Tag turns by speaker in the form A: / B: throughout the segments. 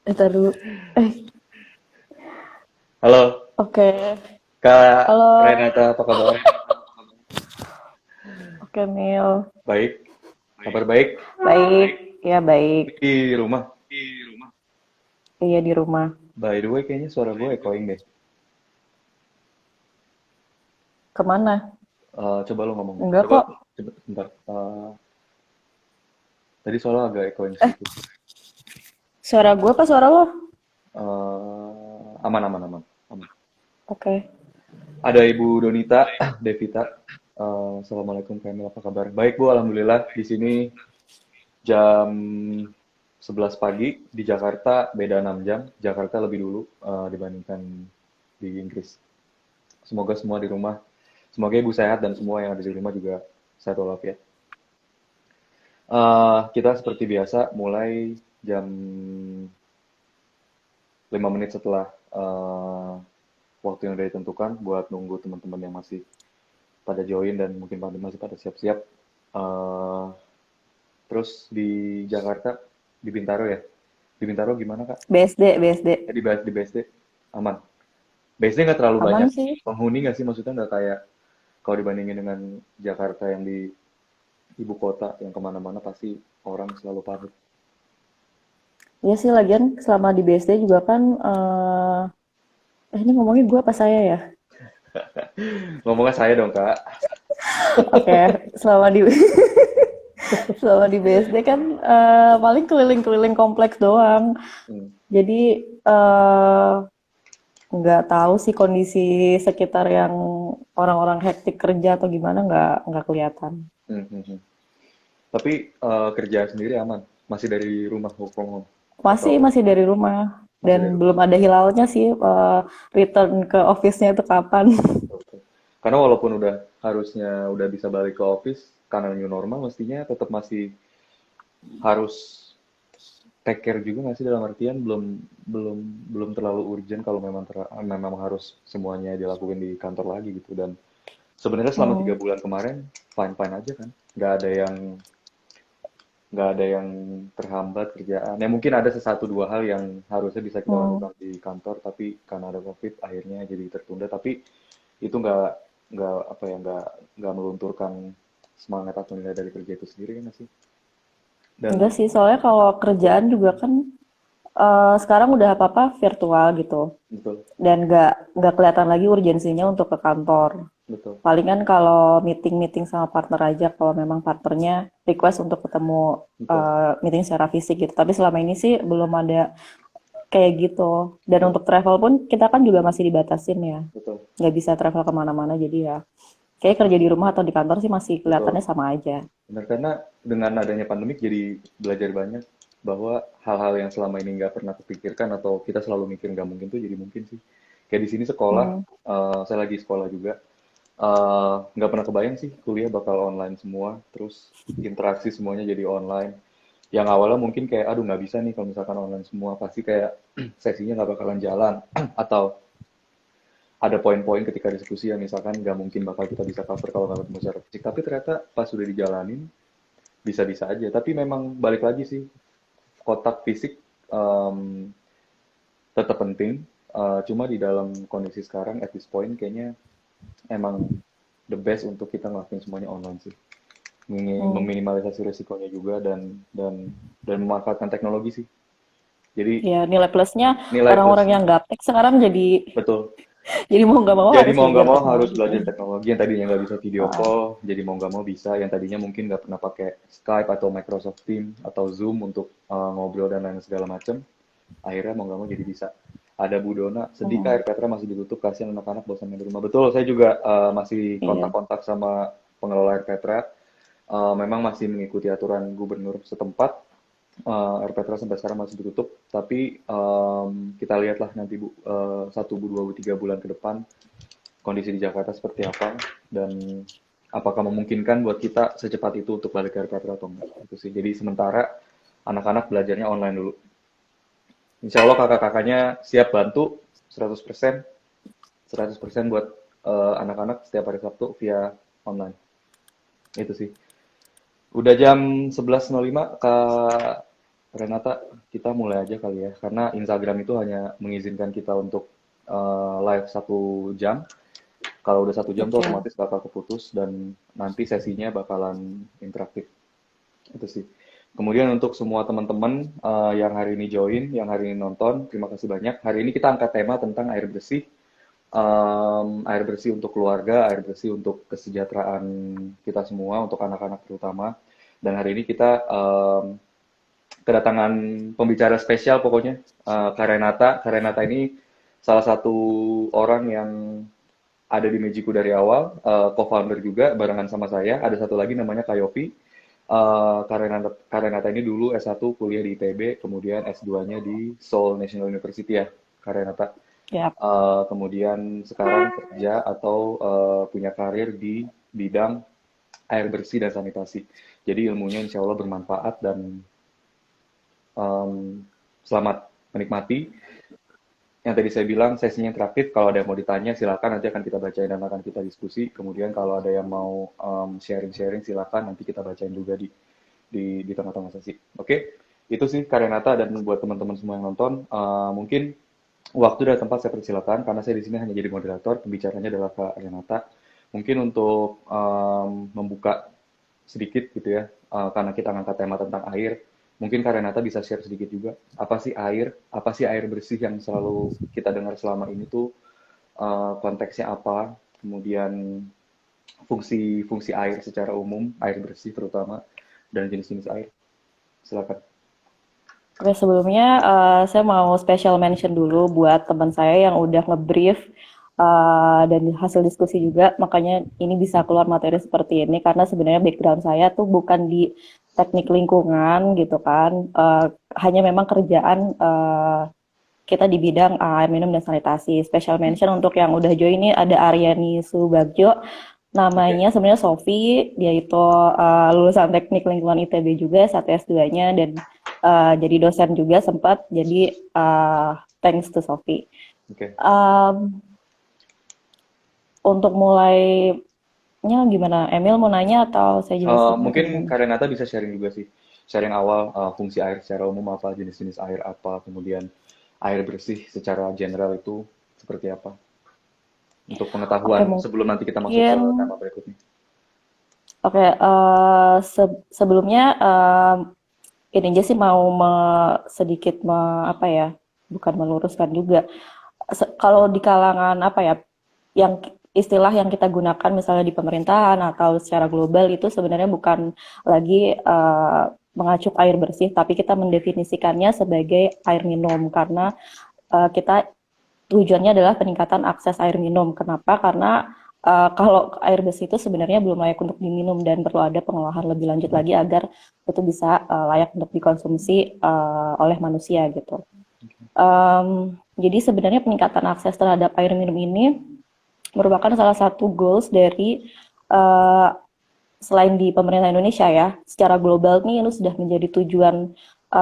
A: Ntar dulu. Eh,
B: Halo,
A: oke.
B: Kak
A: Halo.
B: Renata, apa kabar?
A: Oke, Mil.
B: Baik, kabar baik
A: Baik. Ya, baik.
B: di rumah.
A: Iya, di rumah.
B: By the way, kayaknya suara gue echoing deh.
A: Kemana?
B: Coba lo ngomong deh.
A: Enggak
B: Coba,
A: kok.
B: coba bentar. Tadi soalnya agak echoing sedikit.
A: Suara gue apa suara lo?
B: Aman, aman, aman, aman.
A: Oke.
B: Ada Ibu Donita, Devita. Assalamualaikum, Kamil, apa kabar? Baik, Bu, Alhamdulillah. Di sini jam 11 pagi di Jakarta, beda 6 jam. Jakarta lebih dulu dibandingkan di Inggris. Semoga semua di rumah, semoga ibu sehat dan semua yang ada di rumah juga sehat walafiat. Kita seperti biasa mulai jam 5 menit setelah waktu yang sudah ditentukan buat nunggu teman-teman yang masih pada join dan mungkin masih pada siap-siap. Eh, terus di Jakarta, di Bintaro ya? Di Bintaro gimana Kak?
A: BSD, BSD.
B: Di BSD aman. BSD nggak terlalu banyak
A: Aman sih.
B: penghuni nggak sih? Maksudnya nggak kayak kalau dibandingin dengan Jakarta yang di ibu kota yang kemana-mana pasti orang selalu padat.
A: Iya sih, lagian selama di BSD juga kan, ini ngomongin gue apa saya ya?
B: Ngomongnya saya dong kak.
A: Oke, selama di BSD kan paling keliling-keliling kompleks doang.
B: Hmm,
A: Jadi nggak tahu sih kondisi sekitar yang orang-orang hektik kerja atau gimana nggak kelihatan.
B: hmm, hmm, hmm. Tapi kerja sendiri aman, masih dari rumah work from home
A: Masih
B: atau
A: masih dari rumah
B: masih
A: dan
B: dari rumah.
A: belum ada hilalnya sih return ke office-nya itu kapan.
B: Oke. Karena walaupun harusnya udah bisa balik ke office karena new normal, mestinya tetap masih harus take care juga nggak sih dalam artian belum belum belum terlalu urgent kalau memang harus semuanya dilakukan di kantor lagi gitu dan sebenarnya selama
A: Hmm.
B: 3 bulan kemarin fine fine aja kan, nggak ada yang terhambat kerjaan. Ya mungkin ada sesatu dua hal yang harusnya bisa kita
A: Hmm.
B: lakukan di kantor, tapi karena ada COVID akhirnya jadi tertunda. Tapi itu nggak apa ya nggak melunturkan semangat atau nilai dari kerja itu sendiri kan sih.
A: Enggak
B: Dan
A: sih, soalnya kalau kerjaan juga kan sekarang udah apa-apa virtual gitu.
B: betul
A: Dan nggak kelihatan lagi urgensinya untuk ke kantor.
B: betul
A: Palingan kalau meeting-meeting sama partner aja kalau memang partnernya request untuk ketemu
B: betul
A: meeting secara fisik gitu. Tapi selama ini sih belum ada kayak gitu. Dan
B: betul
A: untuk travel pun kita kan juga masih dibatasin ya.
B: betul
A: Nggak bisa travel kemana-mana jadi ya. Kayak kerja di rumah atau di kantor sih masih
B: betul.
A: kelihatannya sama aja.
B: Benar, karena dengan adanya pandemik jadi belajar banyak bahwa hal-hal yang selama ini nggak pernah kepikirkan atau kita selalu mikir nggak mungkin tuh jadi mungkin sih. Kayak di sini sekolah,
A: Hmm.
B: saya lagi sekolah juga, nggak pernah kebayang sih kuliah bakal online semua, terus interaksi semuanya jadi online. Yang awalnya mungkin kayak, aduh nggak bisa nih kalau misalkan online semua, pasti kayak sesinya nggak bakalan jalan, atau ada poin-poin ketika diskusi yang misalkan nggak mungkin bakal kita bisa cover kalau nggak ketemu secara fisik. Tapi ternyata pas sudah dijalanin, bisa-bisa aja. Tapi memang balik lagi sih, kotak fisik em, tetap penting. Cuma di dalam kondisi sekarang, at this point, kayaknya emang the best untuk kita ngelakuin semuanya online sih.
A: Hmm.
B: Meminimalisasi resikonya juga dan memanfaatkan teknologi sih. Jadi
A: Ya, nilai plusnya
B: nilai
A: orang-orang
B: plusnya
A: yang gaptek sekarang jadi
B: betul.
A: jadi mau nggak mau
B: Jadi
A: harus
B: mau nggak
A: belajar
B: mau harus
A: teknologi kan.
B: belajar teknologi yang tadinya nggak bisa video
A: Ah,
B: call, jadi mau nggak mau bisa. Yang tadinya mungkin nggak pernah pakai Skype atau Microsoft Teams atau Zoom untuk ngobrol dan lain segala macam, akhirnya mau nggak mau jadi bisa. Ada Bu Dona, sedih kak
A: mm-mm.
B: Air Petra masih ditutup, kasihan anak-anak bosan di rumah. Betul, saya juga masih
A: Iya.
B: kontak-kontak sama pengelola Air Petra. Memang masih mengikuti aturan gubernur setempat. Air Petra sampai sekarang masih ditutup, tapi kita lihatlah nanti Bu, 1, 2, 3 bulan ke depan kondisi di Jakarta seperti apa dan apakah memungkinkan buat kita secepat itu untuk balik ke RPTRA atau enggak itu sih. Jadi sementara anak-anak belajarnya online dulu. Insya Allah kakak-kakaknya siap bantu 100%, 100% buat anak-anak setiap hari Sabtu via online. Itu sih. Udah jam 11.05 Kak Renata, kita mulai aja kali ya, karena Instagram itu hanya mengizinkan kita untuk live 1 jam. Kalau udah 1 jam tuh
A: Oke.
B: otomatis bakal keputus dan nanti sesinya bakalan interaktif. Itu sih. Kemudian untuk semua teman-teman yang hari ini join, yang hari ini nonton, terima kasih banyak. Hari ini kita angkat tema tentang air bersih. Air bersih untuk keluarga, air bersih untuk kesejahteraan kita semua, untuk anak-anak terutama. Dan hari ini kita kedatangan pembicara spesial pokoknya, Kak Renata. Kak Renata ini salah satu orang yang ada di Mejiku dari awal, co-founder juga barengan sama saya. Ada satu lagi namanya Kak Yopi. Kak Renata ini dulu S1 kuliah di ITB, kemudian S2-nya di Seoul National University ya, Kak Renata.
A: Ya.
B: Kemudian sekarang kerja atau punya karir di bidang air bersih dan sanitasi. Jadi ilmunya insya Allah bermanfaat dan selamat menikmati. Yang tadi saya bilang sesinya interaktif, kalau ada yang mau ditanya silakan nanti akan kita bacain dan akan kita diskusi. Kemudian kalau ada yang mau sharing-sharing silakan nanti kita bacain juga di tengah-tengah sesi. Oke, itu sih Kak Renata dan buat teman-teman semua yang nonton, mungkin waktu dan tempat saya persilakan karena saya di sini hanya jadi moderator, pembicaranya adalah Kak Renata. Mungkin untuk membuka sedikit gitu ya, karena kita ngangkat tema tentang air. Mungkin Kak Renata bisa share sedikit juga, apa sih air? Apa sih air bersih yang selalu kita dengar selama ini tuh konteksnya apa? Kemudian fungsi-fungsi air secara umum, air bersih terutama, dan jenis-jenis air. Silakan.
A: Oke, sebelumnya saya mau special mention dulu buat teman saya yang udah nge-brief dan hasil diskusi juga, makanya ini bisa keluar materi seperti ini karena sebenarnya background saya tuh bukan di teknik lingkungan gitu kan, hanya memang kerjaan kita di bidang air minum dan sanitasi. Special mention untuk yang udah join ini ada Aryani Subagjo,
B: Oke.
A: namanya sebenarnya Sofi, dia itu lulusan teknik lingkungan ITB juga, satu S2-nya, dan jadi dosen juga sempat, jadi thanks to Sofi.
B: Oke.
A: Um, untuk mulainya gimana? Emil mau nanya atau saya jelasin atau
B: Mungkin
A: gimana?
B: Kak Renata bisa sharing juga sih. Sharing awal fungsi air secara umum apa, jenis-jenis air apa, kemudian air bersih secara general itu seperti apa. Untuk
A: Oke,
B: pengetahuan sebelum nanti kita masuk ke
A: mungkin
B: tema berikutnya.
A: oke, sebelumnya ini aja sih mau sedikit apa ya, bukan meluruskan juga. Kalau di kalangan apa ya, yang istilah yang kita gunakan misalnya di pemerintahan atau secara global itu sebenarnya bukan lagi mengacu air bersih, tapi kita mendefinisikannya sebagai air minum karena kita tujuannya adalah peningkatan akses air minum. Kenapa? Karena kalau air bersih itu sebenarnya belum layak untuk diminum dan perlu ada pengolahan lebih lanjut lagi agar itu bisa layak untuk dikonsumsi oleh manusia gitu. Jadi sebenarnya peningkatan akses terhadap air minum ini merupakan salah satu goals dari uh, selain di pemerintah Indonesia ya, secara global nih ini sudah menjadi tujuan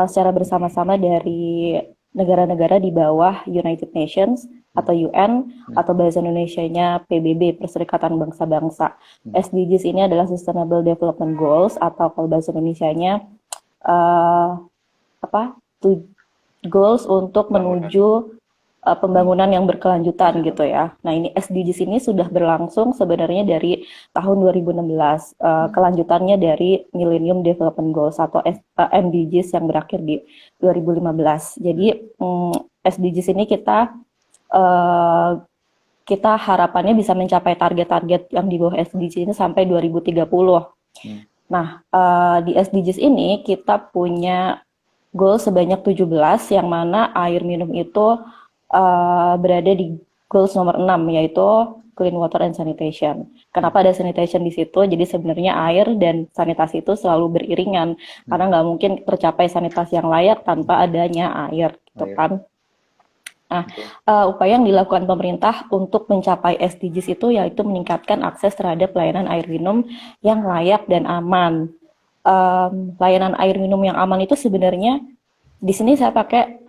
A: secara bersama-sama dari negara-negara di bawah United Nations
B: Hmm.
A: atau UN
B: Hmm.
A: atau bahasa Indonesianya PBB, Perserikatan Bangsa-Bangsa.
B: Hmm.
A: SDGs ini adalah Sustainable Development Goals atau kalau bahasa Indonesianya uh, apa? Goals untuk
B: Pembangunan
A: menuju pembangunan yang berkelanjutan gitu
B: berkelanjutan.
A: ya. Nah, ini SDGs ini sudah berlangsung sebenarnya dari tahun 2016.
B: Hmm.
A: Kelanjutannya dari Millennium Development Goals atau MDGs yang berakhir di 2015.
B: Hmm.
A: Jadi SDGs ini uh, kita harapannya bisa mencapai target-target yang di bawah SDGs ini sampai 2030.
B: Hmm.
A: Nah, di SDGs ini kita punya goal sebanyak 17 yang mana air minum itu berada di goals nomor 6 yaitu clean water and sanitation.
B: Hmm.
A: Kenapa ada sanitation di situ? Jadi sebenarnya air dan sanitasi itu selalu beriringan
B: Hmm.
A: karena nggak mungkin tercapai sanitasi yang layak tanpa adanya air, gitu
B: Air.
A: kan? Nah,
B: Oke.
A: upaya yang dilakukan pemerintah untuk mencapai SDGs itu yaitu meningkatkan akses terhadap layanan air minum yang layak dan aman. Layanan air minum yang aman itu sebenarnya di sini saya pakai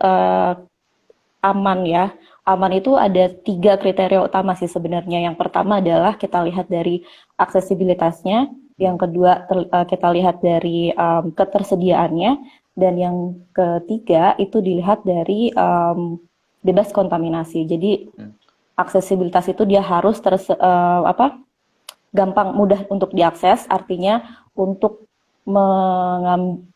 A: aman ya. Aman itu ada 3 kriteria utama sih sebenarnya. Yang pertama adalah kita lihat dari aksesibilitasnya. Yang kedua kita lihat dari ketersediaannya. Dan yang ketiga itu dilihat dari bebas kontaminasi. Jadi
B: Hmm.
A: aksesibilitas itu dia harus gampang mudah untuk diakses, artinya untuk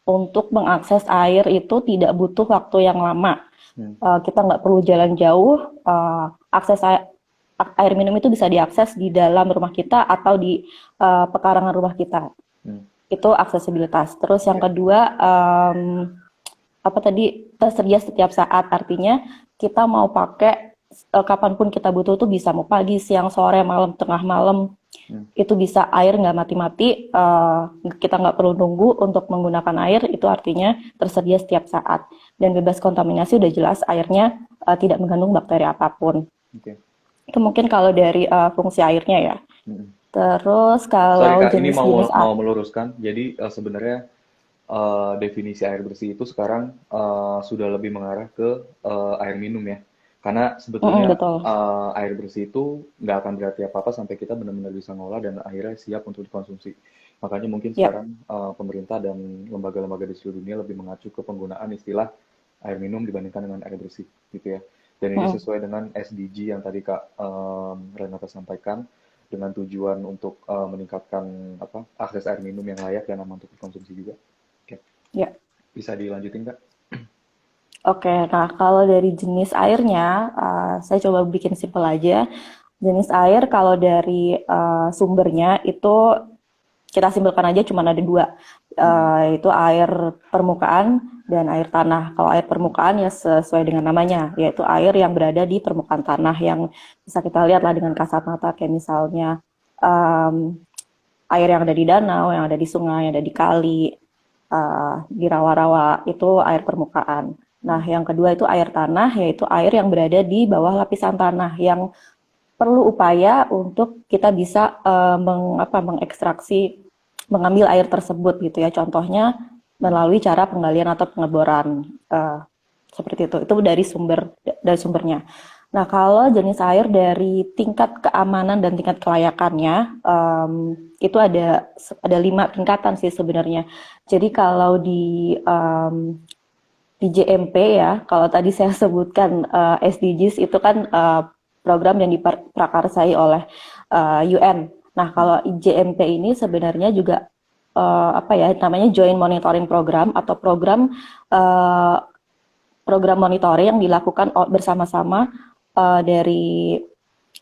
A: untuk mengakses air itu tidak butuh waktu yang lama.
B: Hmm.
A: Kita nggak perlu jalan jauh, akses air minum itu bisa diakses di dalam rumah kita atau di pekarangan rumah kita.
B: Hmm.
A: Itu aksesibilitas. Terus yang
B: Oke.
A: kedua, apa tadi, tersedia setiap saat, artinya kita mau pakai kapanpun kita butuh tuh bisa, mau pagi, siang, sore, malam, tengah malam,
B: Hmm.
A: itu bisa, air nggak mati-mati, kita nggak perlu nunggu untuk menggunakan air, itu artinya tersedia setiap saat. Dan bebas kontaminasi udah jelas airnya tidak mengandung bakteri apapun.
B: Oke.
A: Itu mungkin kalau dari fungsi airnya ya.
B: Hmm.
A: Terus
B: Sorry
A: kalau
B: Kak, ini
A: jenis-jenis
B: mau meluruskan. Jadi sebenarnya definisi air bersih itu sekarang sudah lebih mengarah ke air minum ya. Karena sebetulnya
A: betul.
B: air bersih itu nggak akan berarti apa-apa sampai kita benar-benar bisa ngolah dan akhirnya siap untuk dikonsumsi. Makanya mungkin
A: Ya.
B: sekarang pemerintah dan lembaga-lembaga di seluruh dunia lebih mengacu ke penggunaan istilah air minum dibandingkan dengan air bersih gitu ya. Dan ini
A: Mm-mm.
B: sesuai dengan SDG yang tadi Kak Renata sampaikan dengan tujuan untuk meningkatkan akses air minum yang layak dan aman untuk dikonsumsi juga. Oke,
A: Ya.
B: bisa dilanjutin Kak?
A: Oke, nah kalau dari jenis airnya, saya coba bikin simpel aja. Jenis air kalau dari sumbernya itu kita simpulkan aja cuma ada dua,
B: Hmm.
A: yaitu air permukaan dan air tanah. Kalau air permukaan ya sesuai dengan namanya, yaitu air yang berada di permukaan tanah yang bisa kita lihat lah dengan kasat mata, kayak misalnya em, air yang ada di danau, yang ada di sungai, yang ada di kali, di rawa-rawa, itu air permukaan. Nah,
B: Hmm.
A: yang kedua itu air tanah, yaitu air yang berada di bawah lapisan tanah yang perlu upaya untuk kita bisa mengekstraksi, mengambil air tersebut gitu ya. Contohnya
B: Hmm.
A: melalui cara penggalian atau pengeboran, seperti itu. Itu dari sumbernya. Nah, kalau jenis air dari tingkat keamanan dan tingkat kelayakannya, itu ada 5 tingkatan sih sebenarnya. Jadi kalau di JMP ya, kalau tadi saya sebutkan SDGs itu kan program yang diprakarsai oleh UN. Nah, kalau JMP ini sebenarnya juga namanya Joint Monitoring Program atau uh, program monitoring yang dilakukan bersama-sama dari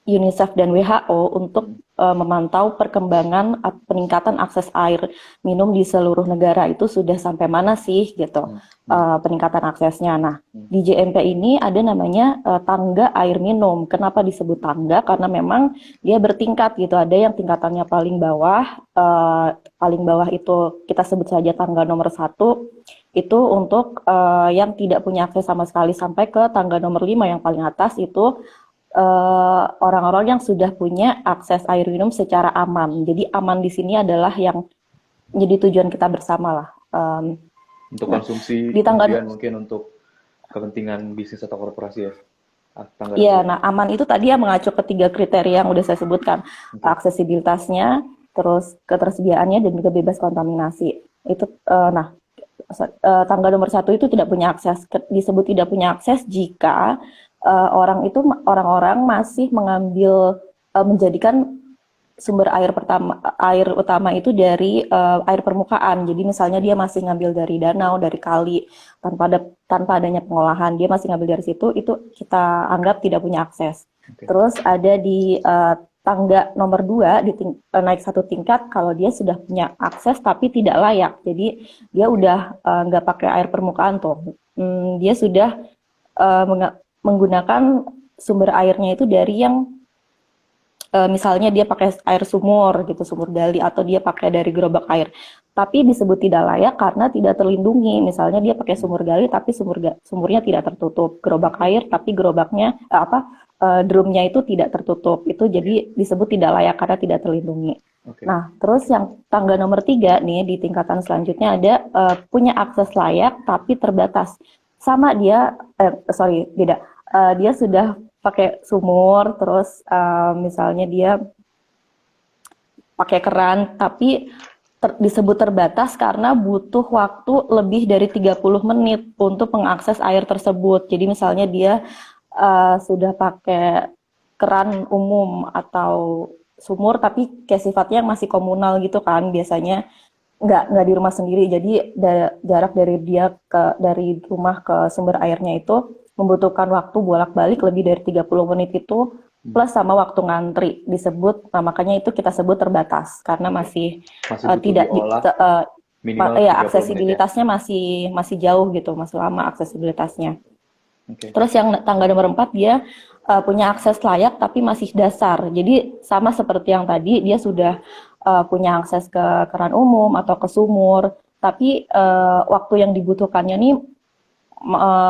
A: UNICEF dan WHO untuk memantau perkembangan peningkatan akses air minum di seluruh negara itu sudah sampai mana sih gitu,
B: Hmm. Hmm.
A: peningkatan aksesnya. Nah,
B: Hmm.
A: di JMP ini ada namanya tangga air minum. Kenapa disebut tangga? Karena memang dia bertingkat gitu. Ada yang tingkatannya paling bawah itu kita sebut saja tangga nomor 1. Itu untuk yang tidak punya akses sama sekali, sampai ke tangga nomor 5 yang paling atas itu orang-orang yang sudah punya akses air minum secara aman. Jadi aman di sini adalah yang jadi tujuan kita bersama lah.
B: Untuk
A: Nah,
B: konsumsi,
A: di tangga
B: kemudian mungkin untuk kepentingan bisnis atau korporasi ya. Tangga nomor
A: ya,
B: lima.
A: nah aman itu tadi yang mengacu ke 3 kriteria yang udah saya sebutkan,
B: Oke.
A: aksesibilitasnya, terus ketersediaannya dan juga bebas kontaminasi. Itu tangga nomor 1 itu tidak punya akses. Disebut tidak punya akses jika orang-orang masih menjadikan sumber air utama itu dari air permukaan. Jadi misalnya dia masih ngambil dari danau, dari kali, tanpa adanya pengolahan, dia masih ngambil dari situ, itu kita anggap tidak punya akses.
B: Oke.
A: Terus ada di tangga nomor 2, naik 1 tingkat, kalau dia sudah punya akses tapi tidak layak. Jadi dia
B: Oke.
A: udah nggak pakai air permukaan tuh. Dia sudah menggunakan sumber airnya itu dari yang misalnya dia pakai air sumur gitu, sumur gali, atau dia pakai dari gerobak air. Tapi disebut tidak layak karena tidak terlindungi. Misalnya dia pakai
B: Hmm.
A: sumur gali tapi sumurnya tidak tertutup, gerobak
B: Oke.
A: air tapi drumnya itu tidak tertutup. Itu
B: Oke.
A: jadi disebut tidak layak karena tidak terlindungi.
B: Oke.
A: Nah, terus yang tangga nomor 3 nih di tingkatan selanjutnya ada punya akses layak tapi terbatas. Sama dia, sorry, beda. Dia sudah pakai sumur, terus misalnya dia pakai keran, tapi disebut terbatas karena butuh waktu lebih dari 30 menit untuk mengakses air tersebut. Jadi misalnya dia sudah pakai keran umum atau sumur tapi kayak sifatnya masih komunal gitu kan, biasanya nggak di rumah sendiri. Jadi jarak dari rumah ke sumber airnya itu membutuhkan waktu bolak-balik lebih dari 30 menit itu, plus sama waktu ngantri disebut. Nah, makanya itu kita sebut terbatas karena masih
B: Masih butuh
A: tidak
B: diolah minimal
A: ya
B: 30 menit ya.
A: aksesibilitasnya masih masih jauh gitu, masih lama aksesibilitasnya.
B: Oke.
A: Terus yang tangga nomor 4 dia punya akses layak tapi masih dasar. Jadi sama seperti yang tadi, dia sudah punya akses ke keran umum atau ke sumur, tapi waktu yang dibutuhkannya nih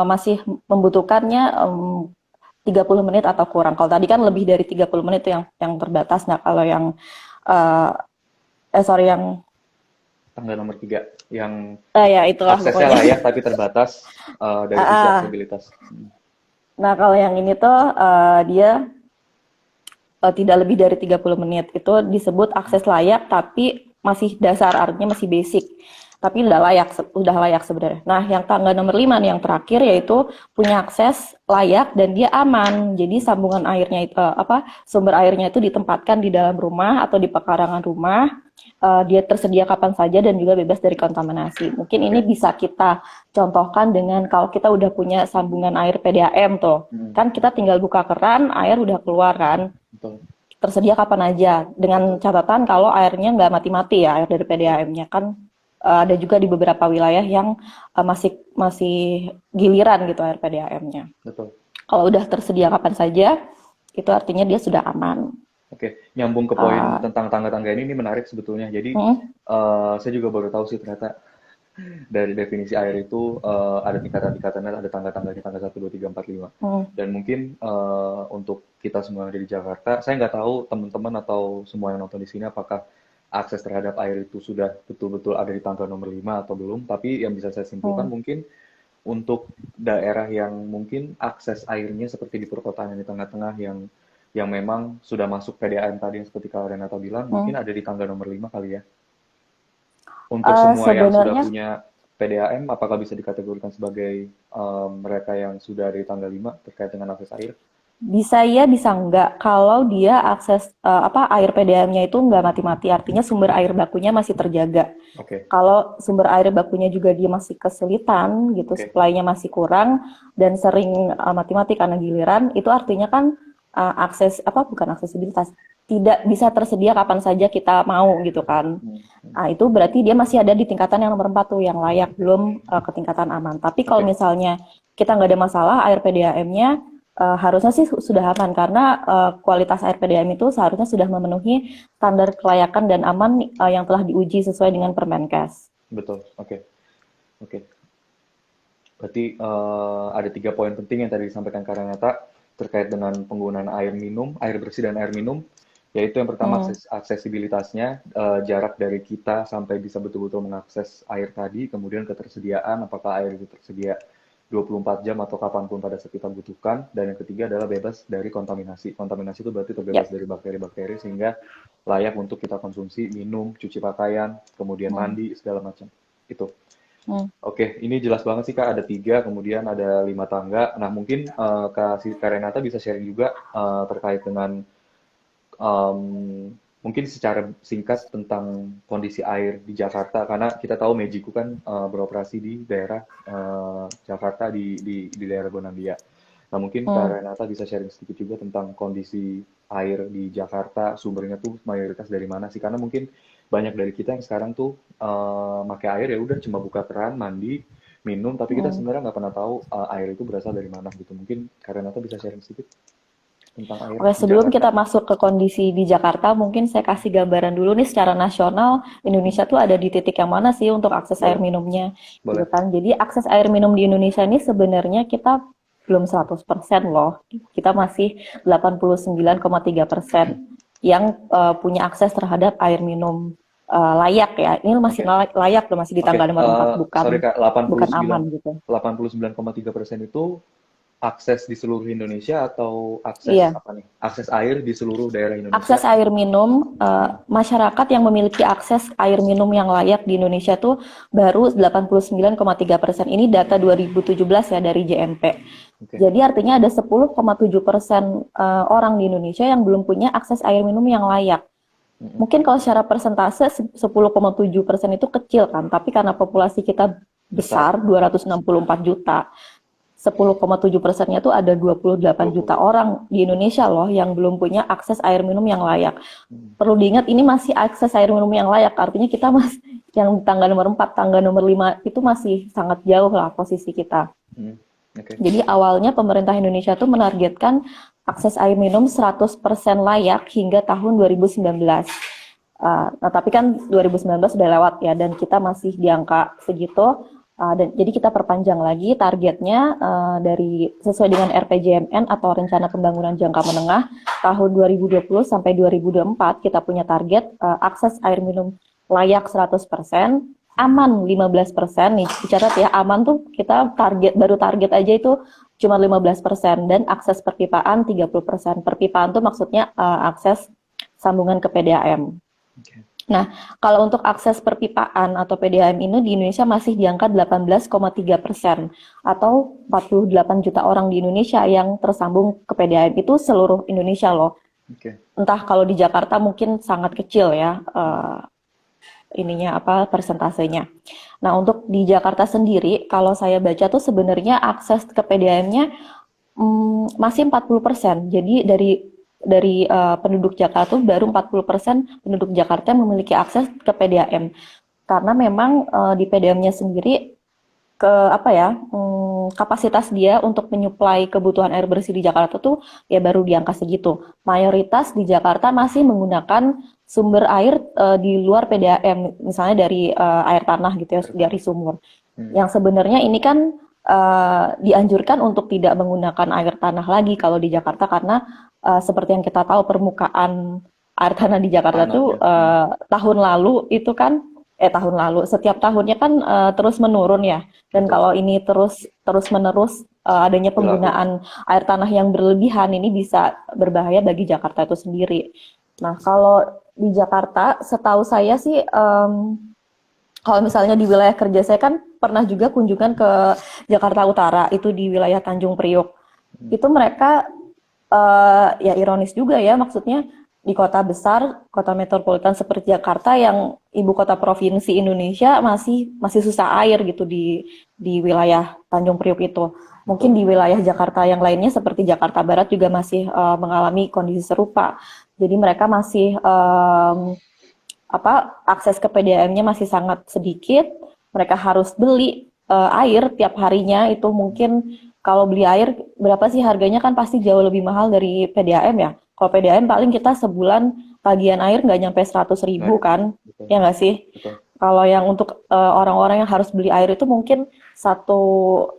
A: masih membutuhkannya 30 menit atau kurang. Kalau tadi kan lebih dari 30 menit itu yang terbatas. Nah, kalau yang uh, yang
B: Tangga nomor 3 yang
A: ya itulah
B: aksesnya
A: pokoknya.
B: layak tapi terbatas dari sisi aksesibilitas.
A: Nah, kalau yang ini tuh dia tidak lebih dari 30 menit. Itu disebut akses layak tapi masih dasar, artinya masih basic. Tapi udah layak sebenarnya. Nah, yang tangga nomor 5 nih yang terakhir yaitu punya akses layak dan dia aman. Jadi sambungan airnya itu sumber airnya itu ditempatkan di dalam rumah atau di pekarangan rumah. Dia tersedia kapan saja dan juga bebas dari kontaminasi. Mungkin ini bisa kita contohkan dengan kalau kita udah punya sambungan air PDAM tuh. Kan kita tinggal buka keran, air udah keluar kan.
B: Betul.
A: Tersedia kapan aja. Dengan catatan kalau airnya nggak mati-mati ya, air dari PDAM-nya kan. Ada juga di beberapa wilayah yang masih giliran gitu air PDAM-nya.
B: Betul.
A: Kalau udah tersedia kapan saja, itu artinya dia sudah aman.
B: Oke, nyambung ke poin tentang tangga-tangga ini menarik sebetulnya. Jadi saya juga baru tahu sih ternyata dari definisi air itu ada tingkatan-tingkatannya, ada tangga-tangganya, tangga 1, 2, 3, 4, 5. Dan mungkin untuk kita semua yang ada di Jakarta, saya nggak tahu teman-teman atau semua yang nonton di sini apakah akses terhadap air itu sudah betul-betul ada di tangga nomor 5 atau belum. Tapi yang bisa saya simpulkan mungkin untuk daerah yang mungkin akses airnya seperti di perkotaan yang di tengah-tengah yang memang sudah masuk PDAM tadi yang seperti Kak Renata bilang, mungkin ada di tangga nomor 5 kali ya. Untuk semua yang sudah
A: Sebenarnya
B: punya PDAM, apakah bisa dikategorikan sebagai mereka yang sudah ada di tangga 5 terkait dengan akses air?
A: bisa ya, bisa enggak. Kalau dia akses air PDAM-nya itu enggak mati-mati, artinya sumber air bakunya masih terjaga.
B: Oke.
A: Kalau sumber air bakunya juga dia masih kesulitan gitu, supply-nya masih kurang dan sering mati-mati karena giliran, itu artinya kan bukan aksesibilitas, tidak bisa tersedia kapan saja kita mau gitu kan. Nah, itu berarti dia masih ada di tingkatan yang nomor 4 tuh, yang layak, belum ke tingkatan aman. Tapi kalau misalnya kita nggak ada masalah, air PDAM-nya harusnya sih sudah aman karena kualitas air PDAM itu seharusnya sudah memenuhi standar kelayakan dan aman yang telah diuji sesuai dengan Permenkes.
B: Betul, oke. Berarti ada 3 poin penting yang tadi disampaikan Kak Renata terkait dengan penggunaan air minum, air bersih dan air minum, yaitu yang pertama aksesibilitasnya, jarak dari kita sampai bisa betul-betul mengakses air tadi, kemudian ketersediaan, apakah air itu tersedia 24 jam atau kapanpun pada saat kita butuhkan, dan yang ketiga adalah bebas dari kontaminasi. Kontaminasi itu berarti terbebas dari bakteri-bakteri sehingga layak untuk kita konsumsi, minum, cuci pakaian, kemudian mandi, segala macam. Itu. Oke, ini jelas banget sih Kak, ada 3, kemudian ada 5 tangga. Nah mungkin Kak Renata bisa sharing juga terkait dengan mungkin secara singkat tentang kondisi air di Jakarta, karena kita tahu Mejiku kan beroperasi di daerah Jakarta, di daerah Gondangdia. Nah mungkin Kak Renata bisa sharing sedikit juga tentang kondisi air di Jakarta, sumbernya tuh mayoritas dari mana sih? Karena mungkin banyak dari kita yang sekarang tuh pakai air ya udah cuma buka keran, mandi, minum, tapi kita sebenarnya nggak pernah tahu air itu berasal dari mana gitu. Mungkin Kak Renata bisa sharing sedikit tentang air
A: Oke,
B: di
A: sebelum
B: Jakarta.
A: kita masuk ke kondisi di Jakarta, mungkin saya kasih gambaran dulu nih secara nasional, Indonesia tuh ada di titik yang mana sih untuk akses air minumnya, gitu kan. Jadi akses air minum di Indonesia ini sebenarnya kita belum 100% loh. Kita masih 89,3% yang punya akses terhadap air minum layak ya. Ini masih layak loh, masih di tangga nomor 4,
B: Sorry Kak,
A: bukan aman gitu.
B: 89,3% itu akses di seluruh Indonesia atau akses
A: Iya.
B: apa nih? Akses air di seluruh daerah Indonesia?
A: Akses air minum, masyarakat yang memiliki akses air minum yang layak di Indonesia tuh baru 89,3%. Ini data 2017 ya dari JMP.
B: Oke.
A: Jadi artinya ada 10,7% orang di Indonesia yang belum punya akses air minum yang layak.
B: Mm-mm.
A: Mungkin kalau secara persentase 10,7% itu kecil kan, tapi karena populasi kita
B: Besar.
A: besar 264 juta, 10,7%-nya tuh ada 28 juta
B: 20.
A: orang di Indonesia loh yang belum punya akses air minum yang layak.
B: Mm.
A: Perlu diingat ini masih akses air minum yang layak, artinya kita masih yang tangga nomor 4, tangga nomor 5 itu masih sangat jauh lah posisi kita.
B: Mm. Oke.
A: Jadi awalnya pemerintah Indonesia tuh menargetkan akses air minum 100% layak hingga tahun 2019. Nah, tapi kan 2019 sudah lewat ya, dan kita masih di angka segitu. Dan jadi kita perpanjang lagi targetnya dari sesuai dengan RPJMN atau Rencana Pembangunan Jangka Menengah tahun 2020 sampai 2024 kita punya target akses air minum layak 100%, aman 15%. Nih dicatat ya, aman tuh kita target aja itu cuma 15%, dan akses perpipaan 30%. Perpipaan tuh maksudnya akses sambungan ke PDAM.
B: Oke.
A: Nah, kalau untuk akses perpipaan atau PDAM ini di Indonesia masih di angka 18,3% atau 48 juta orang di Indonesia yang tersambung ke PDAM. Itu seluruh Indonesia loh.
B: Oke.
A: Entah kalau di Jakarta mungkin sangat kecil ya ininya apa persentasenya. Nah, untuk di Jakarta sendiri kalau saya baca tuh sebenarnya akses ke PDAM-nya masih 40%. Jadi dari penduduk Jakarta tuh baru 40% penduduk Jakarta yang memiliki akses ke PDAM. Karena memang di PDAM-nya sendiri ke apa ya kapasitas dia untuk menyuplai kebutuhan air bersih di Jakarta tuh ya baru di angka segitu. Mayoritas di Jakarta masih menggunakan sumber air di luar PDAM, misalnya dari air tanah gitu ya,
B: Bertahan.
A: dari sumur.
B: Mm.
A: Yang sebenarnya ini kan dianjurkan untuk tidak menggunakan air tanah lagi kalau di Jakarta, karena seperti yang kita tahu permukaan air tanah di Jakarta tuh
B: Tanahnya. Mm.
A: tahun lalu itu kan tahun lalu setiap tahunnya kan terus menurun ya, dan
B: Betul.
A: kalau ini terus menerus adanya
B: Dilakukan.
A: penggunaan air tanah yang berlebihan ini bisa berbahaya bagi Jakarta itu sendiri. Nah, kalau di Jakarta setahu saya sih kalau misalnya di wilayah kerja saya kan pernah juga kunjungan ke Jakarta Utara, itu di wilayah Tanjung Priok.
B: Mm.
A: Itu mereka ya ironis juga ya, maksudnya di kota besar, kota metropolitan seperti Jakarta yang ibu kota provinsi Indonesia masih susah air gitu di wilayah Tanjung Priok itu. Mungkin
B: Betul.
A: di wilayah Jakarta yang lainnya seperti Jakarta Barat juga masih mengalami kondisi serupa. Jadi mereka masih akses ke PDAM-nya masih sangat sedikit. Mereka harus beli air tiap harinya, itu mungkin kalau beli air berapa sih harganya kan pasti jauh lebih mahal dari PDAM ya. Kalau PDAM paling kita sebulan tagihan air nggak nyampe 100.000
B: Nggak.
A: kan,
B: Betul.
A: ya nggak sih?
B: Betul.
A: Kalau yang untuk orang-orang yang harus beli air itu mungkin satu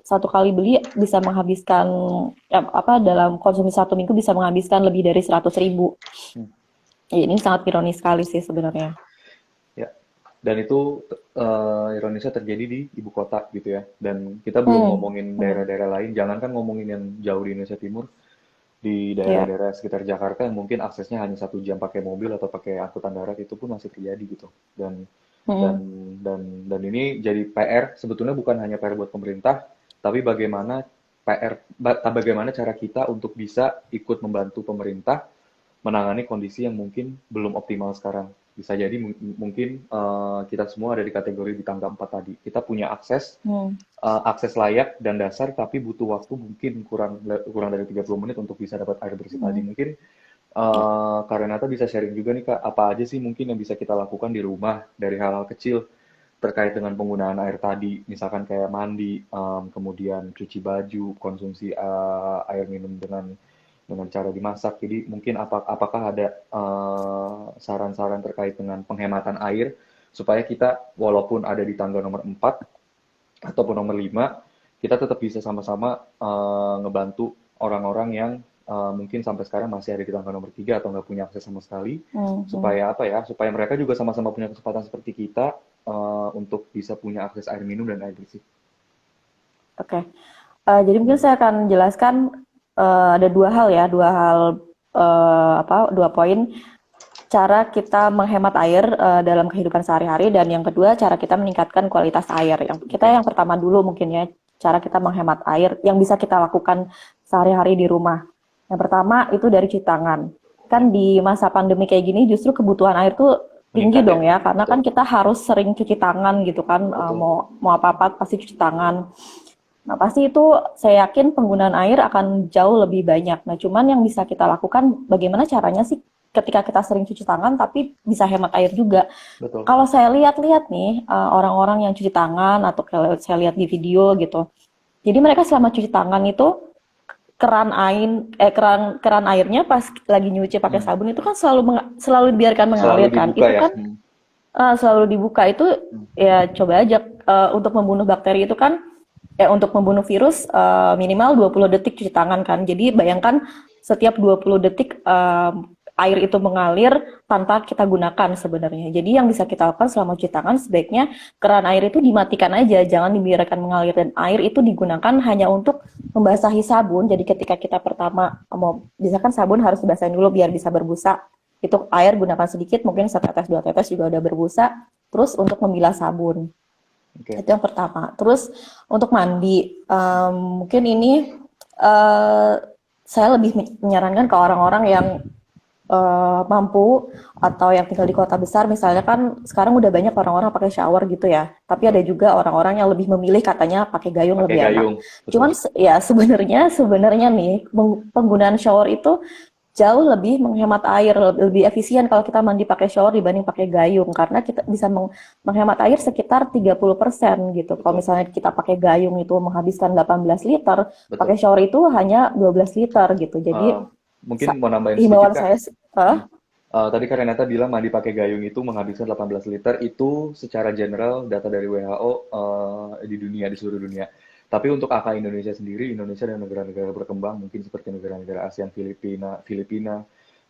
A: satu kali beli bisa menghabiskan ya, dalam konsumsi 1 minggu bisa menghabiskan lebih dari 100.000.
B: Hmm.
A: Ya, ini sangat ironis sekali sih sebenarnya.
B: Ya. Dan itu ironisnya terjadi di ibu kota gitu ya. Dan kita belum
A: Hmm,
B: ngomongin
A: hmm,
B: daerah-daerah lain, jangankan ngomongin yang jauh di Indonesia Timur, di
A: ya.
B: daerah-daerah sekitar Jakarta yang mungkin aksesnya hanya 1 jam pakai mobil atau pakai angkutan darat itu pun masih terjadi gitu. Dan
A: Hmm,
B: dan ini jadi PR, sebetulnya bukan hanya PR buat pemerintah, tapi bagaimana cara kita untuk bisa ikut membantu pemerintah menangani kondisi yang mungkin belum optimal sekarang. Bisa jadi mungkin kita semua ada di kategori di tangga 4 tadi. Kita punya
A: hmm,
B: akses layak dan dasar, tapi butuh waktu mungkin kurang dari 30 menit untuk bisa dapat air bersih tadi.
A: hmm.
B: Mungkin Kak Renata bisa sharing juga nih Kak, apa aja sih mungkin yang bisa kita lakukan di rumah dari hal-hal kecil terkait dengan penggunaan air tadi, misalkan kayak mandi, kemudian cuci baju, konsumsi air minum dengan cara dimasak. Jadi mungkin apakah ada saran-saran terkait dengan penghematan air supaya kita walaupun ada di tangga nomor 4 ataupun nomor 5, kita tetap bisa sama-sama ngebantu orang-orang yang mungkin sampai sekarang masih ada di tangga nomor 3 atau nggak punya akses sama sekali,
A: Hmm, hmm.
B: supaya apa ya, supaya mereka juga sama-sama punya kesempatan seperti kita untuk bisa punya akses air minum dan air bersih.
A: Oke. Jadi mungkin saya akan jelaskan ada dua hal ya, dua poin cara kita menghemat air dalam kehidupan sehari-hari, dan yang kedua cara kita meningkatkan kualitas air. Yang pertama dulu mungkin ya, cara kita menghemat air yang bisa kita lakukan sehari-hari di rumah. Yang pertama itu dari cuci tangan. Kan di masa pandemi kayak gini justru kebutuhan air tuh tinggi
B: Meningkat
A: dong
B: ya.
A: ya, karena kan
B: Betul.
A: kita harus sering cuci tangan gitu kan,
B: Betul.
A: mau apa-apa pasti cuci tangan. Nah, pasti itu saya yakin penggunaan air akan jauh lebih banyak. Nah, cuman yang bisa kita lakukan bagaimana caranya sih ketika kita sering cuci tangan tapi bisa hemat air juga.
B: Betul.
A: Kalau saya lihat-lihat nih orang-orang yang cuci tangan atau kalau saya lihat di video gitu. Jadi mereka selama cuci tangan itu keran airnya pas lagi nyuci pakai
B: Hmm.
A: sabun itu kan selalu dibiarkan
B: Selalu
A: mengalir kan.
B: dibuka
A: Itu
B: ya.
A: kan selalu dibuka itu,
B: Hmm.
A: ya coba aja untuk membunuh bakteri itu kan, untuk membunuh virus minimal 20 detik cuci tangan kan. Jadi bayangkan setiap 20 detik air itu mengalir tanpa kita gunakan sebenarnya. Jadi yang bisa kita lakukan selama cuci tangan sebaiknya keran air itu dimatikan aja, jangan dibiarkan mengalir, dan air itu digunakan hanya untuk membasahi sabun. Jadi ketika kita pertama misalkan sabun harus dibasahin dulu biar bisa berbusa, itu air gunakan sedikit, mungkin setetes dua tetes juga udah berbusa. Terus untuk membilas sabun,
B: Oke.
A: itu yang pertama. Terus untuk mandi, mungkin ini eh, saya lebih menyarankan ke orang-orang yang mampu atau yang tinggal di kota besar. Misalnya kan sekarang udah banyak orang-orang pakai shower gitu ya. Tapi ada juga orang-orang yang lebih memilih katanya pakai gayung
B: Pakai
A: lebih enak.
B: gayung. Betul.
A: Cuman ya sebenarnya nih penggunaan shower itu jauh lebih menghemat air, lebih efisien kalau kita mandi pakai shower dibanding pakai gayung, karena kita bisa menghemat air sekitar 30% gitu. Kalau
B: Betul.
A: misalnya kita pakai gayung itu menghabiskan 18 liter,
B: Betul.
A: pakai shower itu hanya 12 liter gitu. Jadi
B: Eh, Mungkin mau nambahin sedikit
A: himbauan
B: Kak.
A: saya
B: Hmm. Tadi Kak Renata bilang mandi pakai gayung itu menghabiskan 18 liter, itu secara general data dari WHO di dunia, di seluruh dunia. Tapi untuk angka Indonesia sendiri, Indonesia dan negara-negara berkembang, mungkin seperti negara-negara ASEAN, Filipina,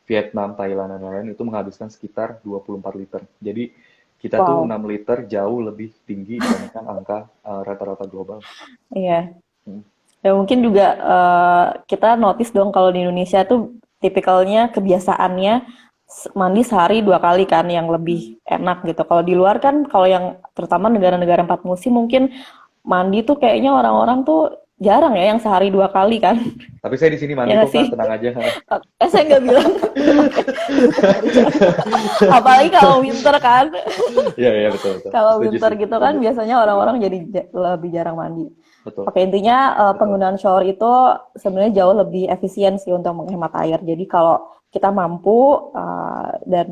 B: Vietnam, Thailand, dan lain-lain, itu menghabiskan sekitar 24 liter. Jadi kita tuh
A: wow,
B: 6 liter jauh lebih tinggi dibandingkan angka rata-rata global.
A: iya.
B: Hmm.
A: Ya mungkin juga kita notice dong kalau di Indonesia tuh tipikalnya kebiasaannya mandi sehari 2 kali kan yang
B: Hmm.
A: lebih enak gitu. Kalau di luar kan, kalau yang terutama negara-negara 4 musim mungkin mandi tuh kayaknya orang-orang tuh jarang ya yang sehari 2 kali kan.
B: Tapi saya di sini
A: Ya
B: mandi
A: nggak
B: kok
A: sih?
B: Kak, tenang aja.
A: Saya nggak bilang pakai sehari jarang. Apalagi kalau winter kan.
B: Iya, iya, betul, betul.
A: Kalau
B: Setuju
A: winter
B: sih,
A: gitu kan
B: setuju.
A: biasanya orang-orang jadi lebih jarang mandi.
B: Betul,
A: Oke, intinya
B: betul.
A: penggunaan shower itu sebenarnya jauh lebih efisien sih untuk menghemat air. Jadi kalau kita mampu dan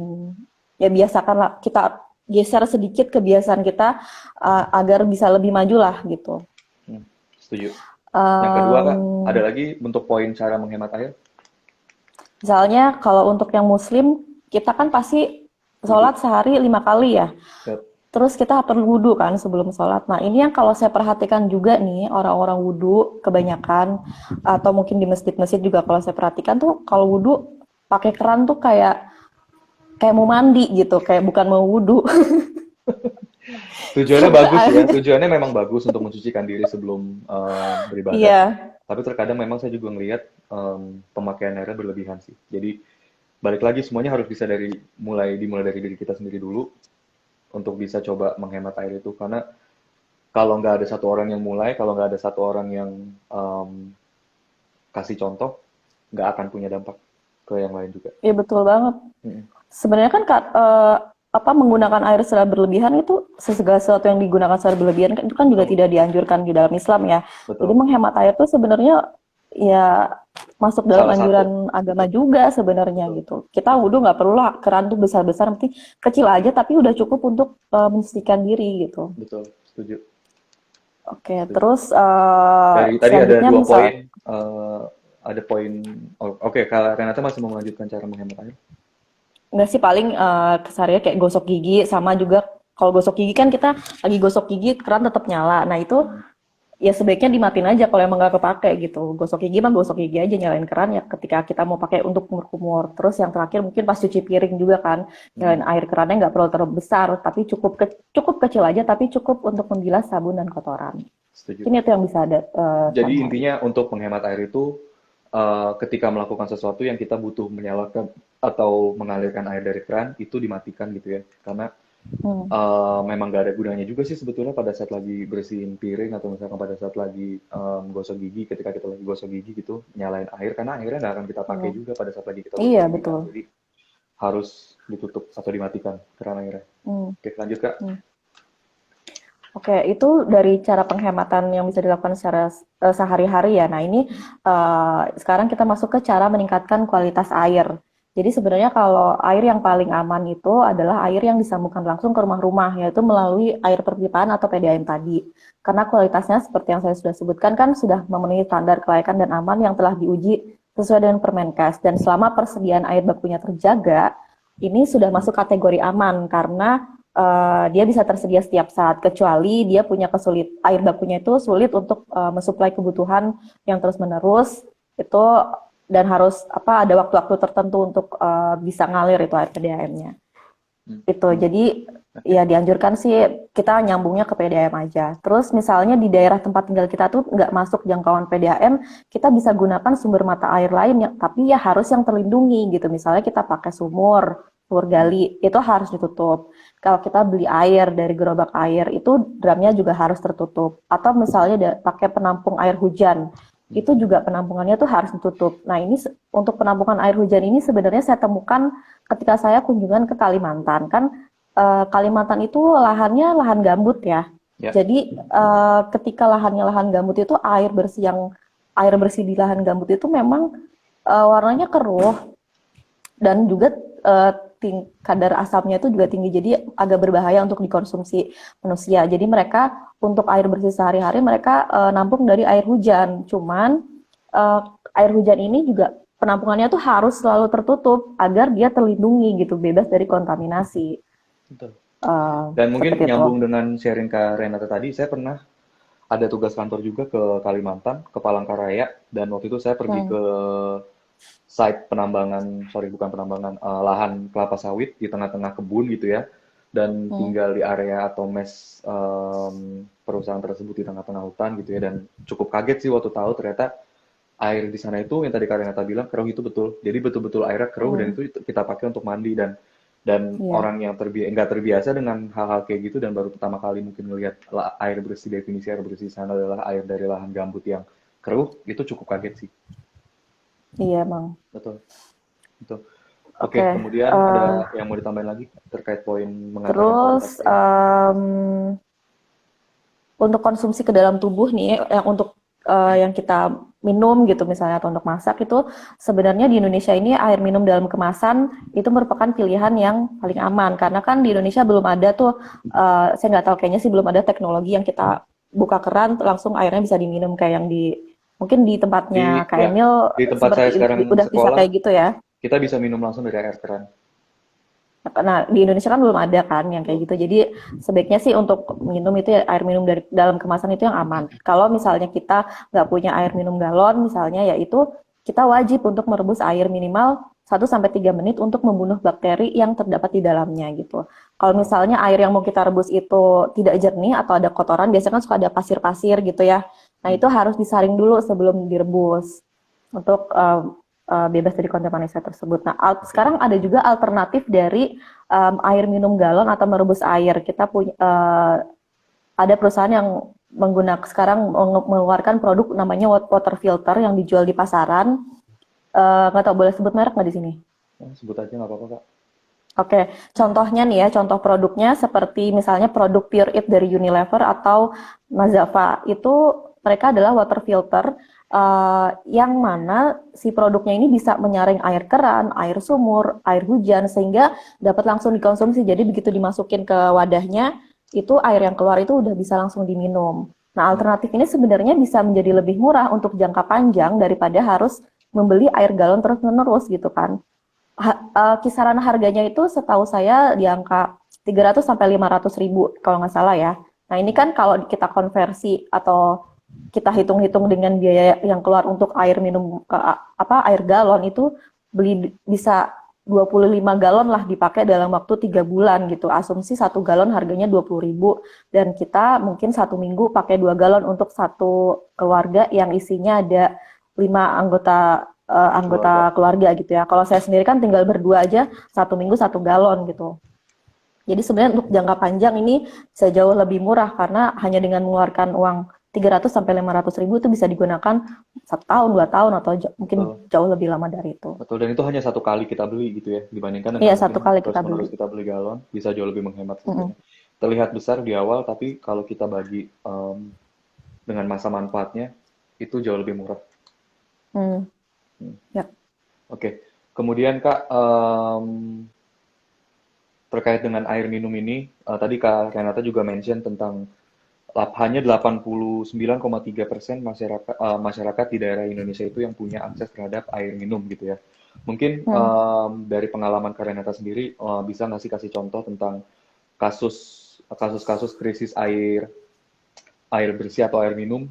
A: ya biasakanlah kita geser sedikit kebiasaan kita agar bisa lebih maju lah gitu.
B: Hmm, setuju. Yang kedua, Kak, ada
A: Em,
B: lagi bentuk poin cara menghemat air?
A: Misalnya kalau untuk yang muslim, kita kan pasti
B: Wudhu.
A: sholat sehari 5 kali ya.
B: Yap.
A: Terus kita perlu wudhu kan sebelum sholat. Nah ini yang kalau saya perhatikan juga nih, orang-orang wudhu kebanyakan, atau mungkin di masjid-masjid juga kalau saya perhatikan tuh kalau wudhu pakai keran tuh kayak kayak mau mandi gitu, kayak bukan mau wudhu.
B: Tujuannya
A: Sampai
B: bagus ya,
A: akhirnya,
B: tujuannya memang bagus untuk mencucikan diri sebelum beribadah.
A: iya,
B: Tapi terkadang memang saya juga ngelihat pemakaian airnya berlebihan sih. Jadi balik lagi semuanya harus bisa dimulai dari diri kita sendiri dulu untuk bisa coba menghemat air itu. Karena kalau nggak ada satu orang yang mulai, kalau nggak ada satu orang yang kasih contoh, nggak akan punya dampak ke yang lain juga.
A: iya betul banget.
B: Mm-mm.
A: Sebenarnya kan apa menggunakan air secara berlebihan itu, segala sesuatu yang digunakan secara berlebihan kan, itu kan juga
B: Betul,
A: tidak dianjurkan di dalam Islam ya. Jadi
B: betul.
A: menghemat air itu sebenarnya ya masuk dalam
B: Salah satu,
A: anjuran agama
B: betul,
A: juga sebenarnya
B: betul,
A: gitu. Kita wudhu nggak perlu lah keran tuh besar-besar, penting kecil aja tapi udah cukup untuk mensucikan diri gitu.
B: betul, setuju,
A: Oke,
B: setuju.
A: terus
B: Dari tadi ada
A: selanjutnya
B: dua
A: misal
B: poin, ada poin, oh, oke, kalau Renata masih mau melanjutkan cara menghemat air?
A: nggak sih, paling keseharian kayak gosok gigi sama juga. Kalau gosok gigi kan kita lagi gosok gigi keran tetap nyala. Nah itu
B: Hmm.
A: ya sebaiknya dimatiin aja kalau emang nggak kepake gitu. Gosok gigi mah gosok gigi aja, nyalain keran ya ketika kita mau pakai untuk kumur-kumur. Terus yang terakhir mungkin pas cuci piring juga kan, nyalain
B: Mm-mm.
A: air kerannya nggak perlu terlalu besar, tapi cukup kecil aja, tapi cukup untuk membilas sabun dan kotoran.
B: Setuju.
A: Ini itu yang bisa ada
B: Jadi
A: sehari-hari.
B: intinya untuk menghemat air itu ketika melakukan sesuatu yang kita butuh menyalakan atau mengalirkan air dari keran itu dimatikan gitu ya. Karena
A: Hmm.
B: memang gak ada gunanya juga sih sebetulnya pada saat lagi bersihin piring atau misalkan pada saat lagi gosok gigi, ketika kita lagi gosok gigi gitu nyalain air karena airnya nggak akan kita pakai
A: Iya,
B: juga pada saat lagi kita
A: iya
B: gosok gigi
A: betul.
B: kan. Jadi harus ditutup atau dimatikan keran airnya.
A: Hmm.
B: Oke, lanjut Kak.
A: Hmm. Oke, itu dari cara penghematan yang bisa dilakukan secara sehari-hari ya. Nah, ini sekarang kita masuk ke cara meningkatkan kualitas air. Jadi sebenarnya kalau air yang paling aman itu adalah air yang disambungkan langsung ke rumah-rumah, yaitu melalui air perpipaan atau PDAM tadi. Karena kualitasnya seperti yang saya sudah sebutkan kan sudah memenuhi standar kelayakan dan aman yang telah diuji sesuai dengan Permenkes. Dan selama persediaan air bakunya terjaga, ini sudah masuk kategori aman karena dia bisa tersedia setiap saat kecuali dia punya air bakunya itu sulit untuk mensuplai kebutuhan yang terus menerus itu dan harus ada waktu-waktu tertentu untuk bisa ngalir itu air PDAM-nya
B: Hmm.
A: itu.
B: Hmm.
A: Jadi
B: Oke.
A: ya dianjurkan sih kita nyambungnya ke PDAM aja. Terus misalnya di daerah tempat tinggal kita tuh nggak masuk jangkauan PDAM, kita bisa gunakan sumber mata air lain yang tapi ya harus yang terlindungi gitu. Misalnya kita pakai sumur
B: Hmm.
A: gali itu harus ditutup. Kalau kita beli air dari gerobak air itu drumnya juga harus tertutup. Atau misalnya pakai penampung air hujan
B: Hmm.
A: itu juga penampungannya tuh harus ditutup. Nah ini untuk penampungan air hujan ini sebenarnya saya temukan ketika saya kunjungan ke Kalimantan kan Kalimantan itu lahannya lahan gambut ya.
B: Ya,
A: Jadi ketika lahannya lahan gambut itu air bersih di lahan gambut itu memang warnanya keruh dan juga kadar asamnya itu juga tinggi. Jadi agak berbahaya untuk dikonsumsi manusia. Jadi mereka untuk air bersih sehari-hari mereka nampung dari air hujan. Cuman uh, air hujan ini juga penampungannya tuh harus selalu tertutup agar dia terlindungi gitu, bebas dari kontaminasi.
B: betul. Dan mungkin
A: Seperti itu.
B: nyambung dengan sharing Kak Renata tadi, saya pernah ada tugas kantor juga ke Kalimantan, ke Palangkaraya, dan waktu itu saya pergi
A: Hmm.
B: ke site penambangan, sorry bukan penambangan, lahan kelapa sawit di tengah-tengah kebun gitu ya, dan
A: Hmm.
B: tinggal di area atau mes perusahaan tersebut di tengah-tengah hutan gitu ya, dan cukup kaget sih waktu tahu ternyata air di sana itu yang tadi Kak Renata bilang keruh itu betul, jadi betul-betul airnya keruh dan
A: Hmm.
B: itu kita pakai untuk mandi dan
A: Iya.
B: orang yang nggak terbiasa dengan hal-hal kayak gitu dan baru pertama kali mungkin melihat air bersih, definisi air bersih sana adalah air dari lahan gambut yang keruh, itu cukup kaget sih.
A: Iya, Bang.
B: Betul, betul. Oke,
A: Oke.
B: kemudian ada yang mau ditambahin lagi terkait poin mengantarkan kualitas
A: Terus
B: air?
A: untuk konsumsi ke dalam tubuh nih, yang untuk yang kita minum gitu misalnya atau untuk masak itu sebenarnya di Indonesia ini air minum dalam kemasan itu merupakan pilihan yang paling aman karena kan di Indonesia belum ada tuh saya nggak tahu kayaknya sih belum ada teknologi yang kita buka keran langsung airnya bisa diminum kayak yang di mungkin di tempatnya Kak
B: Ya,
A: Emil
B: di tempat saya
A: seperti
B: sekarang
A: udah bisa
B: sekolah,
A: kayak gitu ya.
B: kita bisa minum langsung dari air keran.
A: Nah, di Indonesia kan belum ada kan yang kayak
B: Betul.
A: gitu. Jadi sebaiknya sih untuk minum itu ya air minum dari dalam kemasan itu yang aman. Kalau misalnya kita nggak punya air minum galon misalnya, yaitu kita wajib untuk merebus air minimal 1 sampai 3 menit untuk membunuh bakteri yang terdapat di dalamnya gitu. Kalau misalnya air yang mau kita rebus itu tidak jernih atau ada kotoran, biasanya kan suka ada pasir-pasir gitu ya. Nah,
B: Hmm.
A: itu harus disaring dulu sebelum direbus untuk bebas dari kontaminasi tersebut. Nah,
B: Oke.
A: sekarang ada juga alternatif dari air minum galon atau merebus air. Kita punya ada perusahaan yang sekarang mengeluarkan produk namanya water filter yang dijual di pasaran. Nggak tahu boleh sebut merek nggak di sini?
B: Ya, sebut aja nggak apa-apa, Kak.
A: Oke, contohnya nih ya, contoh produknya seperti misalnya produk Pure It dari Unilever atau Mazava. Itu mereka adalah water filter yang mana si produknya ini bisa menyaring air keran, air sumur, air hujan sehingga dapat langsung dikonsumsi. Jadi begitu dimasukin ke wadahnya, itu air yang keluar itu udah bisa langsung diminum. Nah,
B: Hmm.
A: alternatif ini sebenarnya bisa menjadi lebih murah untuk jangka panjang daripada harus membeli air galon terus-menerus gitu kan. Kisaran harganya itu setahu saya di angka 300 sampai 500 ribu kalau nggak salah ya. Nah ini kan kalau kita konversi atau kita hitung-hitung dengan biaya yang keluar untuk air minum air galon itu bisa 25 galon lah dipakai dalam waktu 3 bulan gitu. Asumsi 1 galon harganya 20.000 dan kita mungkin 1 minggu pakai 2 galon untuk satu keluarga yang isinya ada 5 anggota keluarga gitu ya. Kalau saya sendiri kan tinggal berdua aja, 1 minggu 1 galon gitu. Jadi sebenarnya untuk jangka panjang ini bisa jauh lebih murah karena hanya dengan mengeluarkan uang 300 sampai 500 ribu itu bisa digunakan 1 tahun, 2 tahun atau mungkin
B: Betul.
A: jauh lebih lama dari itu.
B: Betul, dan itu hanya satu kali kita beli gitu ya, dibandingkan
A: Iya,
B: dengan
A: satu
B: mungkin
A: kali kita
B: terus-menerus
A: beli.
B: kita beli galon, bisa jauh lebih menghemat
A: Mm-mm.
B: sebetulnya. Terlihat besar di awal, tapi kalau kita bagi dengan masa manfaatnya, itu jauh lebih murah.
A: Hmm,
B: Hmm.
A: ya.
B: Oke, kemudian Kak, terkait dengan air minum ini, tadi Kak Renata juga mention tentang hanya 89,3% masyarakat di daerah Indonesia itu yang punya akses terhadap air minum gitu ya. Mungkin
A: Hmm.
B: dari pengalaman Kak Renata sendiri bisa nggak sih kasih contoh tentang kasus-kasus krisis air bersih atau air minum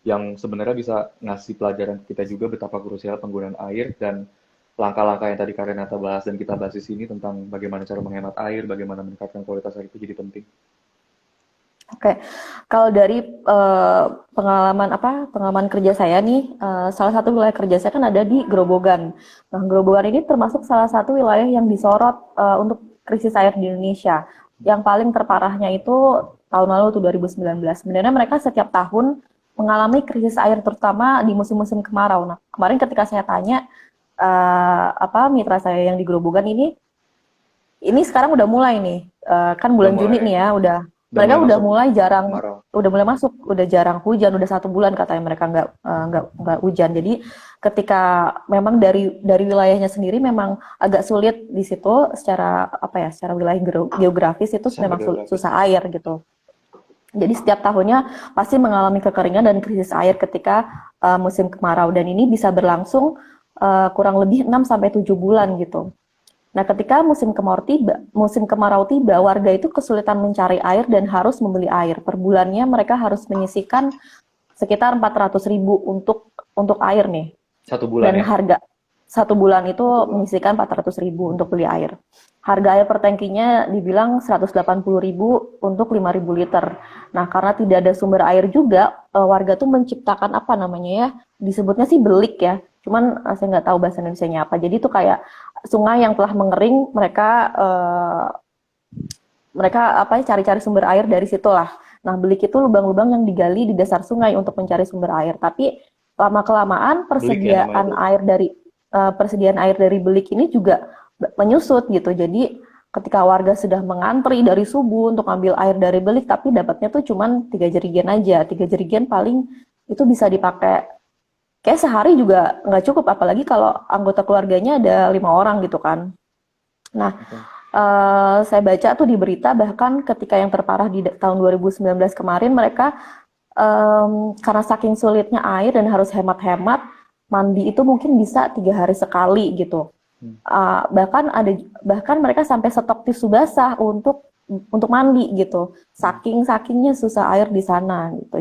B: yang sebenarnya bisa ngasih pelajaran ke kita juga betapa krusial penggunaan air dan langkah-langkah yang tadi Kak Renata bahas dan kita bahas di sini tentang bagaimana cara menghemat air, bagaimana meningkatkan kualitas air itu jadi penting.
A: Oke, kalau dari pengalaman kerja saya nih, salah satu wilayah kerja saya kan ada di Grobogan. Nah, Grobogan ini termasuk salah satu wilayah yang disorot untuk krisis air di Indonesia. Yang paling terparahnya itu tahun lalu tuh 2019. Sebenarnya mereka setiap tahun mengalami krisis air terutama di musim-musim kemarau. Nah, kemarin ketika saya tanya mitra saya yang di Grobogan ini sekarang udah mulai nih, kan
B: Udah
A: bulan Juni
B: mulai
A: nih ya,
B: udah
A: mereka
B: mulai
A: udah
B: masuk
A: mulai jarang,
B: kemarau.
A: udah mulai masuk, udah jarang hujan, udah 1 bulan katanya mereka nggak hujan. Jadi ketika memang dari wilayahnya sendiri memang agak sulit di situ secara secara wilayah geografis itu
B: Secara
A: memang
B: geografis.
A: susah air gitu. Jadi setiap tahunnya pasti mengalami kekeringan dan krisis air ketika musim kemarau dan ini bisa berlangsung kurang lebih 6 sampai 7 bulan gitu. Nah, ketika musim kemarau tiba, warga itu kesulitan mencari air dan harus membeli air. Per bulannya mereka harus menyisihkan sekitar 400.000 untuk air nih.
B: 1 bulan
A: Dan
B: ya?
A: harga 1 bulan itu
B: 1 bulan.
A: menyisihkan 400.000 untuk beli air. Harga air per tangkinya dibilang 180.000 untuk 5.000 liter. Nah, karena tidak ada sumber air juga, warga tuh menciptakan apa namanya ya, disebutnya sih belik ya. Cuman saya nggak tahu bahasa Indonesianya apa. Jadi itu kayak sungai yang telah mengering, mereka cari-cari sumber air dari situlah. Nah, belik itu lubang-lubang yang digali di dasar sungai untuk mencari sumber air. Tapi lama-kelamaan
B: Belik ya namanya tuh.
A: persediaan air dari belik ini juga menyusut gitu. Jadi ketika warga sudah mengantri dari subuh untuk ambil air dari belik, tapi dapatnya tuh cuma 3 jerigen aja. 3 jerigen paling itu bisa dipakai kayak sehari juga nggak cukup, apalagi kalau anggota keluarganya ada 5 orang gitu kan. Nah,
B: Betul.
A: saya baca tuh di berita bahkan ketika yang terparah di tahun 2019 kemarin mereka karena saking sulitnya air dan harus hemat-hemat, mandi itu mungkin bisa 3 hari sekali gitu.
B: Hmm.
A: Bahkan mereka sampai stok tisu basah untuk mandi gitu. Sakingnya susah air di sana gitu.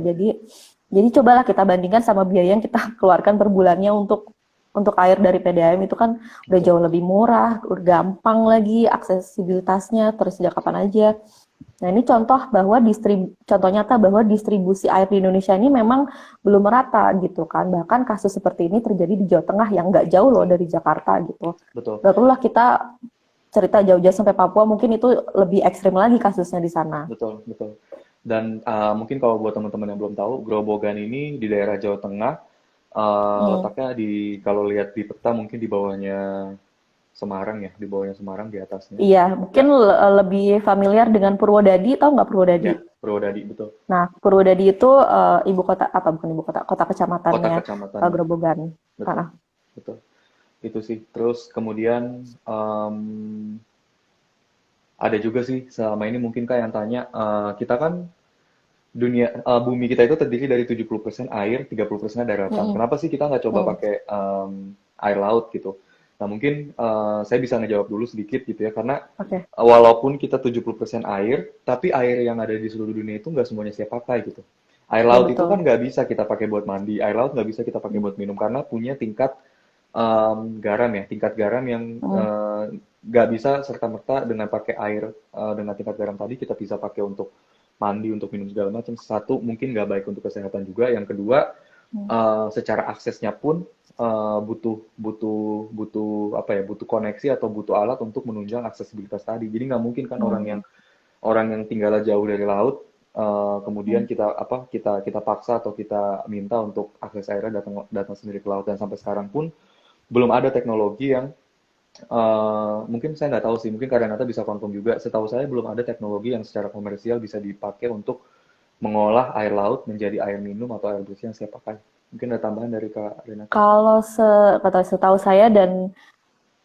A: Jadi cobalah kita bandingkan sama biaya yang kita keluarkan per bulannya untuk air dari PDAM itu kan udah
B: Betul.
A: jauh lebih murah, udah gampang lagi aksesibilitasnya, tersediaan kapan aja. Nah, ini contoh nyata bahwa distribusi air di Indonesia ini memang belum merata gitu kan. Bahkan kasus seperti ini terjadi di Jawa Tengah yang nggak jauh loh dari Jakarta gitu.
B: Betul.
A: Gak perlulah kita cerita jauh-jauh sampai Papua, mungkin itu lebih ekstrim lagi kasusnya di sana.
B: Betul. Betul. Dan mungkin kalau buat teman-teman yang belum tahu, Grobogan ini di daerah Jawa Tengah,
A: Hmm.
B: letaknya kalau lihat di peta mungkin di bawahnya Semarang ya, di bawahnya Semarang di atasnya.
A: Iya, mungkin
B: Ya,
A: lebih familiar dengan Purwodadi, tahu nggak Purwodadi?
B: ya, Purwodadi, betul.
A: Nah, Purwodadi itu ibu kota apa bukan ibu kota, kota
B: Kota
A: kecamatannya
B: kecamatannya,
A: Grobogan.
B: betul,
A: Ah,
B: betul. Itu sih. Terus kemudian ada juga sih selama ini mungkin Kak yang tanya, kita kan bumi kita itu terdiri dari 70% air, 30% daratan.
A: mm-mm,
B: Kenapa sih kita nggak coba
A: mm,
B: pakai air laut gitu? Nah, mungkin saya bisa ngejawab dulu sedikit gitu ya, karena
A: oke.
B: walaupun kita 70% air, tapi air yang ada di seluruh dunia itu nggak semuanya siap pakai gitu. Air
A: Iya
B: laut itu kan
A: betul.
B: nggak bisa kita pakai buat mandi, air laut nggak bisa kita pakai
A: Hmm.
B: buat minum karena punya tingkat garam ya, tingkat garam yang
A: Hmm.
B: nggak bisa serta-merta dengan pakai air dengan tingkat garam tadi kita bisa pakai untuk mandi, untuk minum segala macam. Satu, mungkin nggak baik untuk kesehatan juga. Yang kedua,
A: Hmm.
B: secara aksesnya pun butuh butuh butuh apa ya, butuh koneksi atau butuh alat untuk menunjang aksesibilitas tadi. Jadi nggak mungkin kan
A: Hmm.
B: orang yang tinggalnya jauh dari laut, kemudian
A: Hmm.
B: kita apa kita paksa atau kita minta untuk akses airnya datang datang sendiri ke laut dan sampai sekarang pun belum ada teknologi yang mungkin saya nggak tahu sih, mungkin Karenata bisa konfirm juga. Setahu saya belum ada teknologi yang secara komersial bisa dipakai untuk mengolah air laut menjadi air minum atau air bersih yang saya pakai. Mungkin ada tambahan dari Kak Renata?
A: Kalau setahu saya dan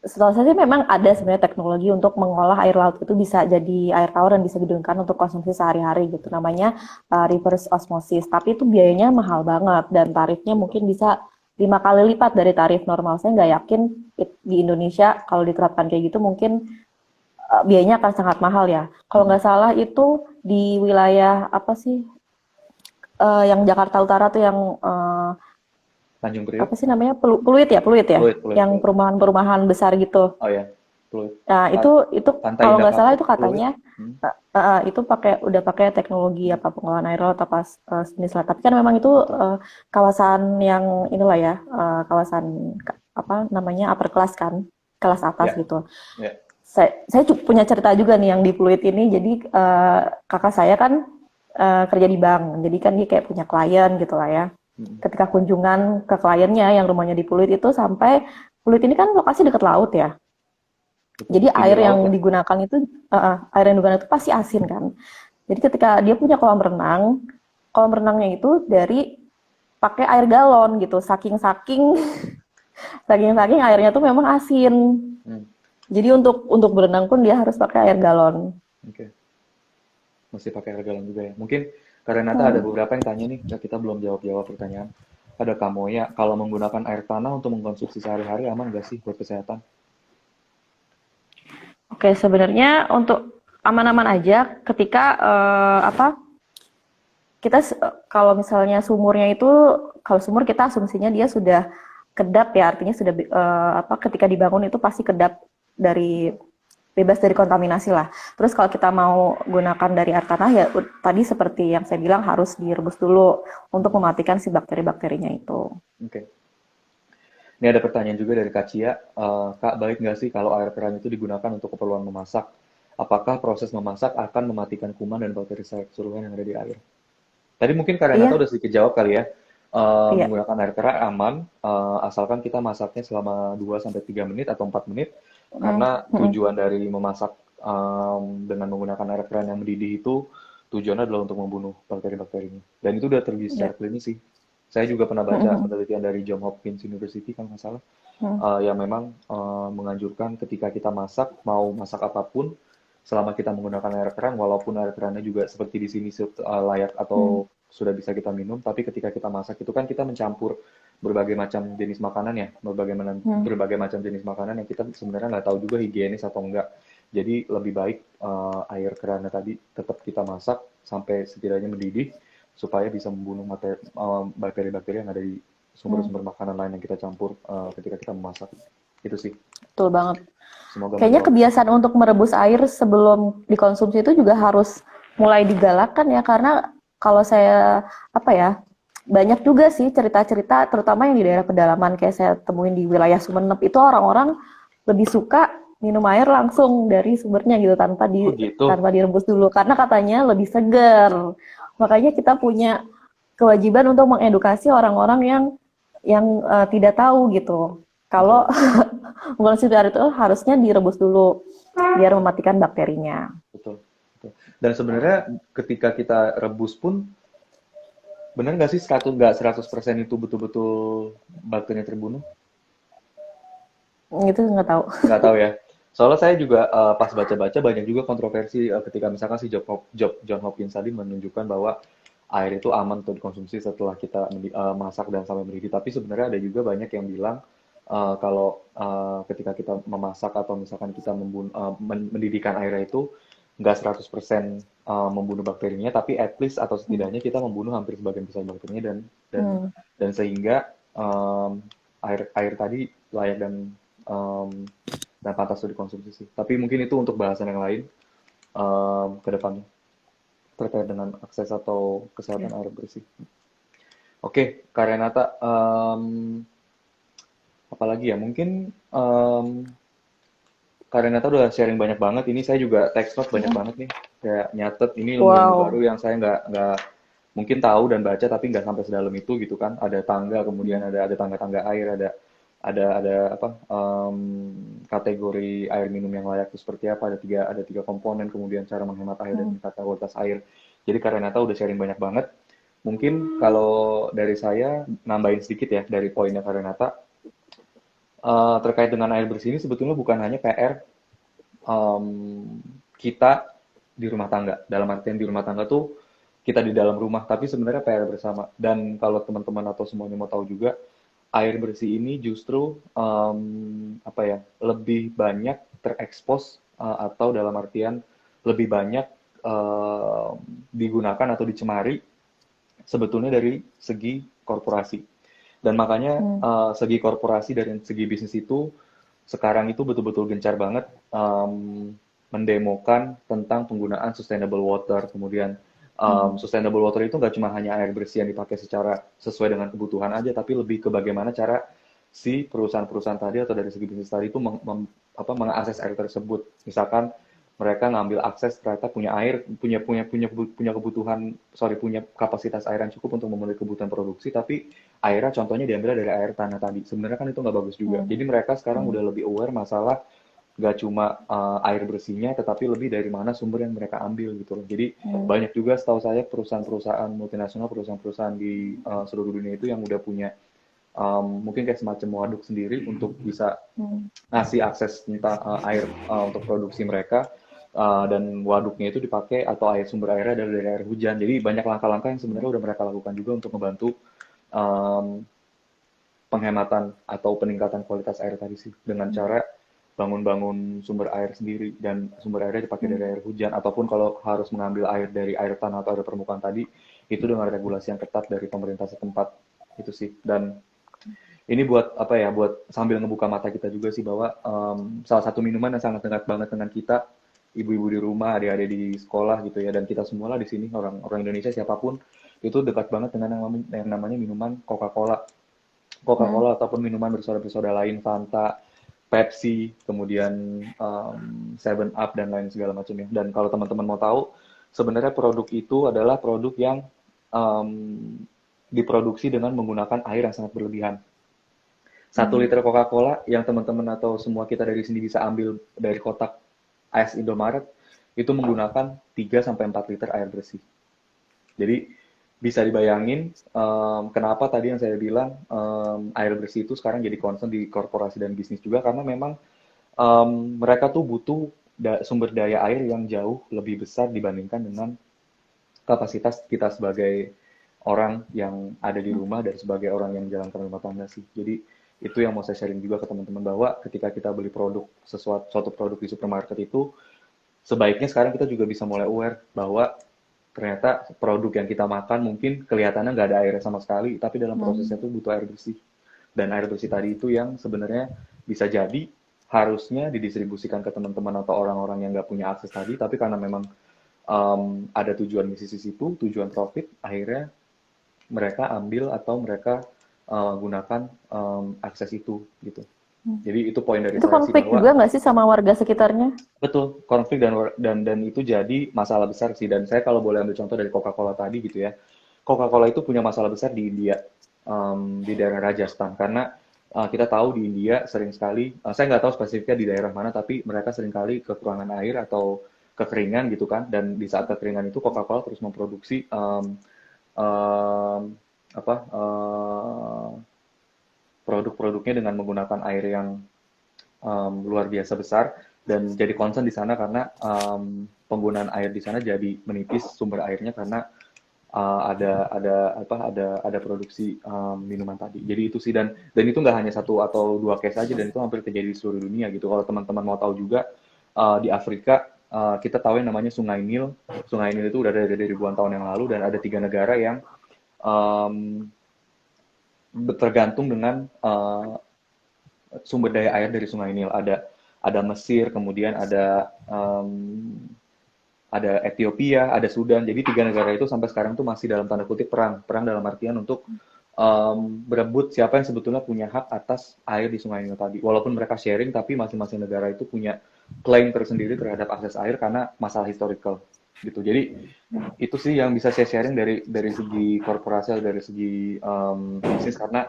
A: setahu saya sih memang ada sebenarnya teknologi untuk mengolah air laut itu bisa jadi air tawar dan bisa digunakan untuk konsumsi sehari-hari gitu. Namanya reverse osmosis. Tapi itu biayanya mahal banget dan tarifnya
B: Betul.
A: mungkin bisa 5 kali lipat dari tarif normal. Saya nggak yakin di Indonesia kalau diterapkan kayak gitu mungkin biayanya akan sangat mahal ya. Kalau
B: Mm-mm.
A: nggak salah itu di wilayah apa sih yang Jakarta Utara tuh yang
B: Tanjung
A: apa
B: Priok?
A: sih namanya Pluit ya,
B: Fluid, fluid,
A: yang
B: fluid.
A: perumahan-perumahan besar gitu.
B: Oh ya, fluid.
A: Nah, itu
B: Pantai
A: kalau
B: Indah
A: nggak salah
B: Kapuk,
A: itu
B: fluid.
A: katanya
B: Hmm.
A: itu udah pakai teknologi apa pengolahan air laut apa sejenis lah. Tapi kan memang itu
B: Betul.
A: kawasan yang inilah ya, kawasan apa namanya upper class kan, kelas atas
B: Ya,
A: gitu.
B: ya.
A: Saya punya cerita juga nih yang di Pluit ini. Jadi kakak saya kan kerja di bank, jadi kan dia kayak punya klien gitu lah ya.
B: Mm-mm.
A: Ketika kunjungan ke kliennya yang rumahnya di Pluit itu sampai Pluit ini kan lokasi dekat laut ya.
B: Betul.
A: Jadi
B: Pinggir
A: air yang
B: laut lah.
A: digunakan itu air yang digunakan itu pasti asin kan. Jadi ketika dia punya kolam renangnya itu dari pakai air galon gitu. Saking saking airnya tuh memang asin.
B: Hmm.
A: Jadi untuk berenang pun dia harus pakai air galon.
B: Oke. Masih pakai regalan juga ya. Mungkin karena Nata ada
A: Hmm.
B: beberapa yang tanya nih, ya kita belum jawab-jawab pertanyaan. Ada Kamoya, kalau menggunakan air tanah untuk mengkonsumsi sehari-hari aman nggak sih buat kesehatan?
A: Oke, sebenarnya untuk aman-aman aja ketika apa kita kalau misalnya sumurnya itu kalau sumur kita asumsinya dia sudah kedap ya artinya sudah apa ketika dibangun itu pasti kedap dari bebas dari kontaminasi lah. Terus kalau kita mau gunakan dari air tanah ya tadi seperti yang saya bilang harus direbus dulu untuk mematikan si bakteri-bakterinya itu.
B: Oke. Ini ada pertanyaan juga dari Kak Cia. Kak, baik nggak sih kalau air keran itu digunakan untuk keperluan memasak? Apakah proses memasak akan mematikan kuman dan bakteri secara keseluruhan yang ada di air? Tadi mungkin Kak Renata
A: Iya,
B: udah sedikit jawab kali ya.
A: iya.
B: Menggunakan air keran aman, asalkan kita masaknya selama 2 sampai 3 menit atau 4 menit.
A: Mm,
B: Karena
A: mm,
B: tujuan dari memasak dengan menggunakan air keran yang mendidih itu tujuannya adalah untuk membunuh bakteri-bakterinya. Dan itu udah terbukti
A: iya.
B: secara klinis sih. Saya juga pernah
A: Mm,
B: baca
A: mm,
B: penelitian dari Johns Hopkins University kalau nggak salah,
A: mm,
B: yang memang menganjurkan ketika kita masak, mau masak apapun, selama kita menggunakan air keran, walaupun air kerannya juga seperti di sini layak
A: mm,
B: atau sudah bisa kita minum, tapi ketika kita masak itu kan kita mencampur berbagai macam jenis makanan ya,
A: mm,
B: berbagai macam jenis makanan yang kita sebenarnya nggak tahu juga higienis atau enggak. Jadi lebih baik air kerannya tadi tetap kita masak sampai setidaknya mendidih supaya bisa membunuh bakteri-bakteri yang ada di
A: mm.
B: sumber-sumber makanan lain yang kita campur ketika kita memasak. Itu sih.
A: Betul banget.
B: Semoga
A: Kayaknya
B: menjawab.
A: kebiasaan untuk merebus air sebelum dikonsumsi itu juga harus mulai digalakkan ya karena kalau saya apa ya banyak juga sih cerita-cerita terutama yang di daerah pedalaman kayak saya temuin di wilayah Sumeneb itu orang-orang lebih suka minum air langsung dari sumbernya gitu
B: Oh gitu.
A: tanpa direbus dulu karena katanya lebih segar. Makanya kita punya kewajiban untuk mengedukasi orang-orang yang tidak tahu gitu. Kalau
B: Betul.
A: mengkonsumsi air itu harusnya direbus dulu biar mematikan bakterinya.
B: Betul. Betul. Dan sebenarnya ketika kita rebus pun benar nggak sih 100% itu betul-betul bakterinya terbunuh?
A: Itu nggak tahu.
B: Nggak tahu ya. Soalnya saya juga pas baca-baca banyak juga kontroversi ketika misalkan si John Hopkins tadi menunjukkan bahwa air itu aman untuk dikonsumsi setelah kita masak dan sampai mendidih. Tapi sebenarnya ada juga banyak yang bilang kalau ketika kita memasak atau misalkan kita mendidihkan airnya itu nggak 100% membunuh bakterinya, tapi at least atau
A: Hmm.
B: setidaknya kita membunuh hampir sebagian besar bakterinya dan
A: Hmm.
B: dan sehingga air air tadi layak um, dan pantas untuk dikonsumsi sih. Tapi mungkin itu untuk bahasan yang lain ke depannya terkait dengan akses atau
A: Ya.
B: kesehatan air bersih. Oke, Kak Renata, apalagi ya mungkin Kak Renata udah sharing banyak banget. Ini saya juga text note banyak
A: Hmm.
B: banget nih. Kayak nyatet ini ilmu-ilmu baru
A: Wow.
B: yang saya nggak mungkin tahu dan baca tapi nggak sampai sedalam itu gitu kan. Ada tangga, kemudian
A: Hmm.
B: ada tangga-tangga air, ada apa kategori air minum yang layak itu seperti apa. Ada tiga komponen, kemudian cara menghemat air dan
A: Hmm.
B: meningkatkan kualitas air. Jadi Kak Renata udah sharing banyak banget. Mungkin kalau dari saya nambahin sedikit ya dari poinnya Kak Renata terkait dengan air bersih ini sebetulnya bukan hanya PR em, kita di rumah tangga. Dalam artian di rumah tangga tuh kita di dalam rumah, tapi sebenarnya PR bersama. Dan kalau teman-teman atau semuanya mau tahu juga, air bersih ini justru apa ya lebih banyak terekspos atau dalam artian lebih banyak em, digunakan atau dicemari sebetulnya dari segi korporasi. Dan makanya
A: Hmm.
B: segi korporasi dari segi bisnis itu sekarang itu betul-betul gencar banget mendemokan tentang penggunaan sustainable water. Kemudian
A: Hmm.
B: sustainable water itu nggak cuma hanya air bersih yang dipakai secara sesuai dengan kebutuhan aja, tapi lebih ke bagaimana cara si perusahaan-perusahaan tadi atau dari segi bisnis tadi itu mengakses air tersebut. Misalkan mereka ngambil akses ternyata punya air, punya kebutuhan, sorry punya kapasitas air yang cukup untuk memenuhi kebutuhan produksi, tapi airnya contohnya diambil dari air tanah tadi. Sebenarnya kan itu nggak bagus juga.
A: Hmm.
B: Jadi mereka sekarang
A: Hmm.
B: udah lebih aware masalah nggak cuma air bersihnya, tetapi lebih dari mana sumber yang mereka ambil gitu loh. Jadi
A: Hmm.
B: banyak juga setahu saya perusahaan-perusahaan multinasional, perusahaan-perusahaan di seluruh dunia itu yang udah punya mungkin kayak semacam waduk sendiri untuk bisa
A: Hmm.
B: ngasih akses tentang air untuk produksi mereka. Dan waduknya itu dipakai atau sumber airnya dari air hujan. Jadi banyak langkah-langkah yang sebenarnya udah mereka lakukan juga untuk membantu um, penghematan atau peningkatan kualitas air tadi sih dengan
A: Hmm.
B: cara bangun-bangun sumber air sendiri dan sumber airnya dipakai
A: Hmm.
B: dari air hujan ataupun kalau harus mengambil air dari air tanah atau air permukaan tadi itu dengan regulasi yang ketat dari pemerintah setempat itu sih. Dan ini buat apa ya, buat sambil ngebuka mata kita juga sih bahwa salah satu minuman yang sangat dekat banget dengan kita, ibu-ibu di rumah, adik-adik di sekolah gitu ya, dan kita semua lah di sini orang-orang Indonesia siapapun itu dekat banget dengan yang namanya minuman Coca-Cola.
A: Hmm.
B: Coca-Cola ataupun minuman bersoda-bersoda lain, Fanta, Pepsi, kemudian Seven Up dan lain segala macamnya. Dan kalau teman-teman mau tahu, sebenarnya produk itu adalah produk yang um, diproduksi dengan menggunakan air yang sangat berlebihan. 1 liter
A: Hmm.
B: Coca-Cola yang teman-teman atau semua kita dari sini bisa ambil dari kotak AS Indomaret itu menggunakan 3 sampai 4 liter air bersih. Jadi bisa dibayangin kenapa tadi yang saya bilang air bersih itu sekarang jadi concern di korporasi dan bisnis juga karena memang mereka tuh butuh sumber daya air yang jauh lebih besar dibandingkan dengan kapasitas kita sebagai orang yang ada di
A: Hmm.
B: rumah dan sebagai orang yang menjalankan rumah tangga sih. Jadi itu yang mau saya sharing juga ke teman-teman bahwa ketika kita beli produk suatu produk di supermarket itu sebaiknya sekarang kita juga bisa mulai aware bahwa ternyata produk yang kita makan mungkin kelihatannya nggak ada airnya sama sekali, tapi dalam prosesnya
A: Hmm.
B: tuh butuh air bersih. Dan air bersih tadi itu yang sebenarnya bisa jadi harusnya didistribusikan ke teman-teman atau orang-orang yang nggak punya akses tadi, tapi karena memang ada tujuan bisnis di situ, tujuan profit, akhirnya mereka ambil atau mereka gunakan akses itu gitu.
A: Hmm.
B: Jadi itu poin dari
A: Itu
B: saya sih
A: konflik
B: bahwa
A: juga nggak sih sama warga sekitarnya?
B: betul, konflik dan itu jadi masalah besar sih. Dan saya kalau boleh ambil contoh dari Coca-Cola tadi gitu ya. Coca-Cola itu punya masalah besar di India, di daerah Rajasthan. Karena kita tahu di India sering sekali, saya nggak tahu spesifiknya di daerah mana, tapi mereka sering kali kekurangan air atau kekeringan gitu kan. Dan di saat kekeringan itu Coca-Cola terus memproduksi um, apa produk-produknya dengan menggunakan air yang luar biasa besar dan jadi concern di sana karena penggunaan air di sana jadi menipis sumber airnya karena ada produksi minuman tadi. Jadi itu sih dan itu nggak hanya satu atau dua case aja dan itu hampir terjadi di seluruh dunia gitu. Kalau teman-teman mau tahu juga di Afrika kita tahu yang namanya Sungai Nil. Sungai Nil itu udah ada dari ribuan tahun yang lalu dan ada 3 negara yang em, tergantung dengan sumber daya air dari Sungai Nil. Ada Mesir, kemudian ada Ethiopia, ada Sudan. Jadi 3 negara itu sampai sekarang tuh masih dalam tanda kutip perang. Perang dalam artian untuk berebut siapa yang sebetulnya punya hak atas air di Sungai Nil tadi. Walaupun mereka sharing, tapi masing-masing negara itu punya klaim tersendiri terhadap akses air karena masalah historical gitu. Jadi itu sih yang bisa saya sharing dari segi korporasi atau dari segi bisnis karena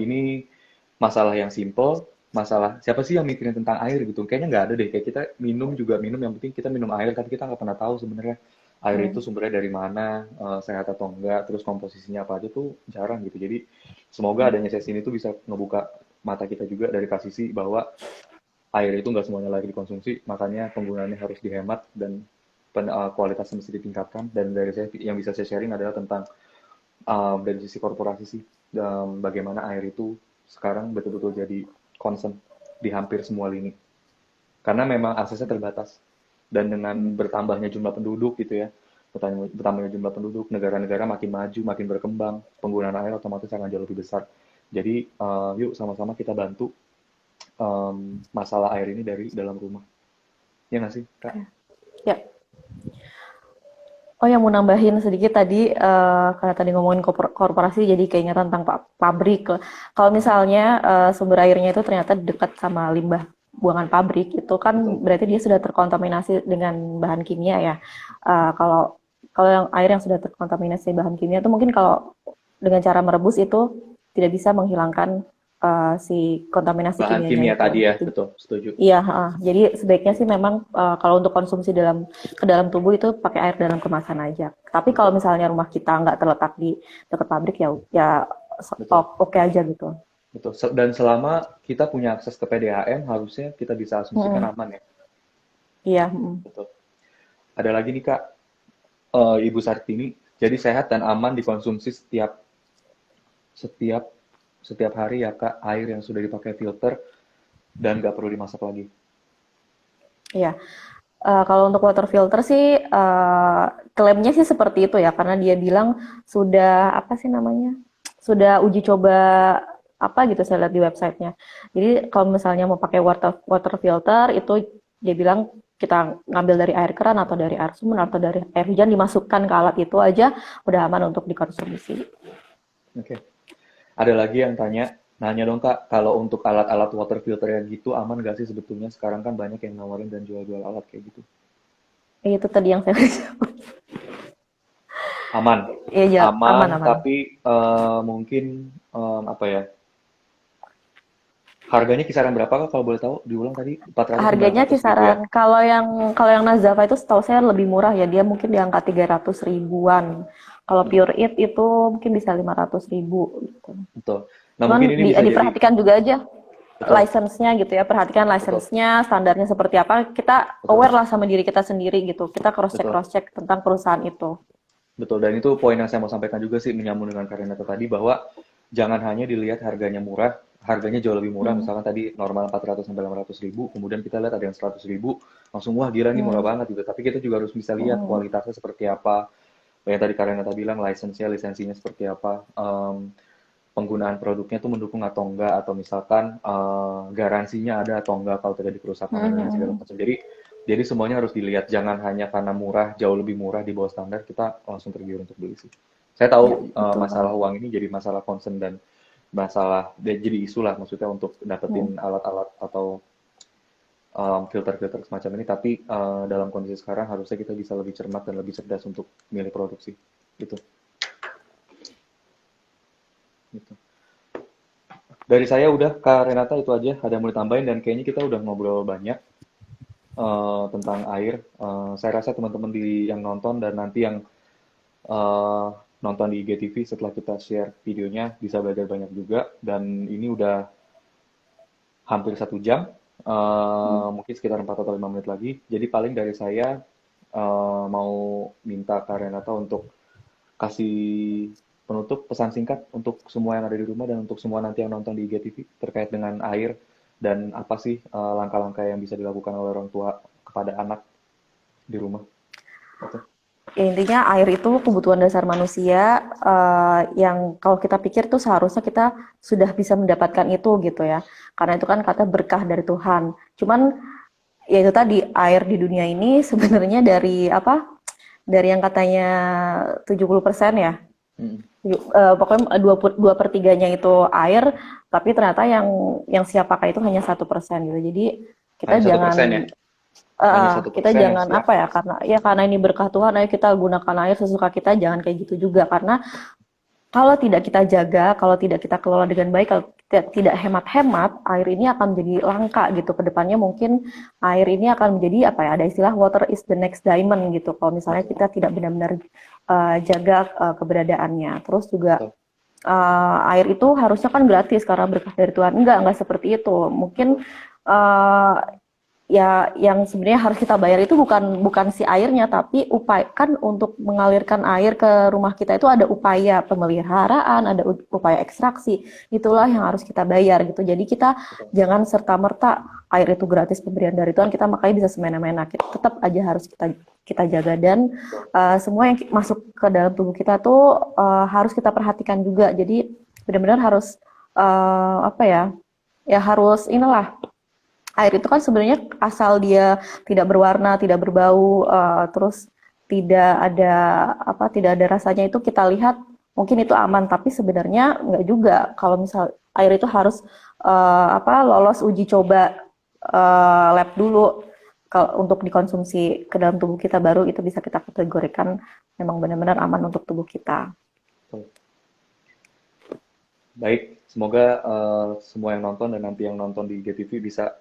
B: ini masalah yang simple, masalah siapa sih yang mikirin tentang air gitu. Kayaknya nggak ada deh, kayak kita minum juga minum, yang penting kita minum air, tapi kita nggak pernah tahu sebenarnya air itu
A: Hmm.
B: sumbernya dari mana, sehat atau enggak, terus komposisinya apa aja tuh jarang gitu. Jadi semoga adanya sesi ini tuh bisa ngebuka mata kita juga dari Kak Sisi bahwa air itu nggak semuanya layak dikonsumsi, makanya penggunaannya harus dihemat dan kualitasnya mesti ditingkatkan. Dan dari saya yang bisa saya sharing adalah tentang dari sisi korporasi sih, bagaimana air itu sekarang betul-betul jadi concern di hampir semua lini. Karena memang aksesnya terbatas. Dan dengan bertambahnya jumlah penduduk gitu ya, bertambahnya jumlah penduduk, negara-negara makin maju, makin berkembang, penggunaan air otomatis akan jauh lebih besar. Jadi yuk sama-sama kita bantu masalah air ini dari dalam rumah. Ya nggak sih, Kak?
A: Ya. Oh, yang mau nambahin sedikit tadi, karena tadi ngomongin korporasi, jadi keingetan tentang pabrik. Kalau misalnya sumber airnya itu ternyata dekat sama limbah buangan pabrik, itu kan
B: Betul.
A: berarti dia sudah terkontaminasi dengan bahan kimia ya. Kalau kalau yang air yang sudah terkontaminasi bahan kimia itu mungkin kalau dengan cara merebus itu tidak bisa menghilangkan si kontaminasi
B: Bahan
A: kimianya
B: kimia tadi
A: itu.
B: ya, betul, setuju.
A: Iya, jadi sebaiknya sih memang kalau untuk konsumsi ke dalam tubuh itu pakai air dalam kemasan aja. Tapi kalau
B: Betul,
A: misalnya rumah kita nggak terletak di dekat pabrik ya ya
B: betul.
A: oke aja gitu.
B: Betul. Dan selama kita punya akses ke PDAM, harusnya kita bisa asumsikan
A: Mm-mm.
B: aman ya.
A: Iya, mm.
B: Betul. Ada lagi nih Kak, Ibu Sartini. Jadi sehat dan aman dikonsumsi setiap setiap hari ya Kak, air yang sudah dipakai filter dan nggak perlu dimasak lagi.
A: Iya. Kalau untuk water filter sih klaimnya sih seperti itu ya, karena dia bilang sudah apa sih namanya? Sudah uji coba apa gitu saya lihat di websitenya. Jadi kalau misalnya mau pakai water filter itu dia bilang kita ngambil dari air keran atau dari air sumur atau dari air hujan dimasukkan ke alat itu aja udah aman untuk dikonsumsi.
B: Oke. Ada lagi yang nanya dong Kak, kalau untuk alat-alat water filter yang gitu aman nggak sih sebetulnya? Sekarang kan banyak yang nawarin dan jual-jual alat kayak gitu.
A: Itu tadi yang saya jawab.
B: Aman,
A: Iya,
B: aman,
A: aman aman.
B: tapi mungkin apa ya? Harganya kisaran berapa Kak kalau boleh tahu? Diulang tadi 400
A: Harganya
B: 900 ribu ya?
A: kisaran kalau yang Nazava itu setahu saya lebih murah ya, dia mungkin di angka 300 ribuan. Kalau
B: Mm-mm,
A: Pure It itu mungkin bisa 500 ribu gitu.
B: betul. Nah
A: Cuman
B: mungkin ini bisa jadi
A: diperhatikan juga aja
B: betul,
A: license-nya gitu ya, perhatikan
B: betul,
A: license-nya, standarnya seperti apa. Kita
B: betul,
A: aware lah sama diri kita sendiri gitu. Kita
B: betul,
A: cross check tentang perusahaan itu.
B: betul. Dan itu poin yang saya mau sampaikan juga sih menyambung dengan Karinata tadi bahwa jangan hanya dilihat harganya murah, harganya jauh lebih murah.
A: Hmm.
B: Misalkan tadi normal 400 sampai 500 ribu, kemudian kita lihat ada yang 100 ribu, langsung wah gila nih murah
A: Hmm.
B: banget gitu. Tapi kita juga harus bisa lihat
A: Hmm.
B: kualitasnya seperti apa. Yang tadi Karinata bilang license-nya, lisensinya seperti apa. Penggunaan produknya tuh mendukung atau enggak, atau misalkan garansinya ada atau enggak kalau terjadi kerusakan dan lain segala
A: Hmm.
B: macam. Jadi semuanya harus dilihat, jangan hanya karena murah, jauh lebih murah di bawah standar kita langsung tergiur untuk beli sih. Saya
A: Ya,
B: tahu
A: betul banget.
B: masalah uang ini jadi masalah concern dan jadi isu lah maksudnya untuk
A: Hmm.
B: dapetin alat-alat atau filter-filter semacam ini. Tapi dalam kondisi sekarang harusnya kita bisa lebih cermat dan lebih cerdas untuk milih produksi. Gitu. Gitu. Dari saya udah, Kak Renata itu aja. Ada yang mau ditambahin dan kayaknya kita udah ngobrol banyak tentang air. Saya rasa teman-teman yang nonton dan nanti yang eh, nonton di IGTV setelah kita share videonya bisa belajar banyak juga. Dan ini udah hampir 1 jam,
A: Hmm.
B: mungkin sekitar 4 atau 5 menit lagi. Jadi paling dari saya mau minta Kak Renata untuk kasih penutup pesan singkat untuk semua yang ada di rumah dan untuk semua nanti yang nonton di IGTV terkait dengan air dan apa sih langkah-langkah yang bisa dilakukan oleh orang tua kepada anak di rumah. Itu.
A: Ya, intinya air itu kebutuhan dasar manusia yang kalau kita pikir tuh seharusnya kita sudah bisa mendapatkan itu gitu ya. Karena itu kan kata berkah dari Tuhan. Cuman ya itu tadi air di dunia ini sebenarnya dari apa? Dari yang katanya 70% ya.
B: Mm-mm.
A: Pokoknya dua per tiganya itu air, tapi ternyata yang siap pakai itu hanya 1% gitu. Jadi kita
B: Hanya 1% ya,
A: jangan
B: hanya satu
A: kita
B: persen yang
A: jangan
B: siap.
A: apa ya, karena ini berkah Tuhan, ayo kita gunakan air sesuka kita, jangan kayak gitu juga. Karena kalau tidak kita jaga, kalau tidak kita kelola dengan baik, kalau tidak hemat-hemat, air ini akan menjadi langka gitu. Kedepannya mungkin air ini akan menjadi apa ya? Ada istilah water is the next diamond gitu. Kalau misalnya kita tidak benar-benar jaga keberadaannya. Terus juga
B: Betul.
A: air itu harusnya kan gratis karena berkah dari Tuhan. Enggak seperti itu. Mungkin uh, ya yang sebenarnya harus kita bayar itu bukan bukan si airnya, tapi upaya kan untuk mengalirkan air ke rumah kita itu ada upaya pemeliharaan, ada upaya ekstraksi. Itulah yang harus kita bayar gitu. Jadi kita
B: Betul.
A: jangan serta-merta air itu gratis pemberian dari Tuhan, kita makanya bisa semena-mena. Tetap aja harus kita kita jaga dan semua yang masuk ke dalam tubuh kita tuh harus kita perhatikan juga. Jadi benar-benar harus apa ya? Ya harus inilah, air itu kan sebenarnya asal dia tidak berwarna, tidak berbau, terus tidak ada apa, tidak ada rasanya itu kita lihat mungkin itu aman, tapi sebenarnya enggak juga. Kalau misal air itu harus apa, lolos uji coba lab dulu kalau untuk dikonsumsi ke dalam tubuh kita, baru itu bisa kita kategorikan memang benar-benar aman untuk tubuh kita.
B: Betul. Baik, semoga semua yang nonton dan nanti yang nonton di GTV bisa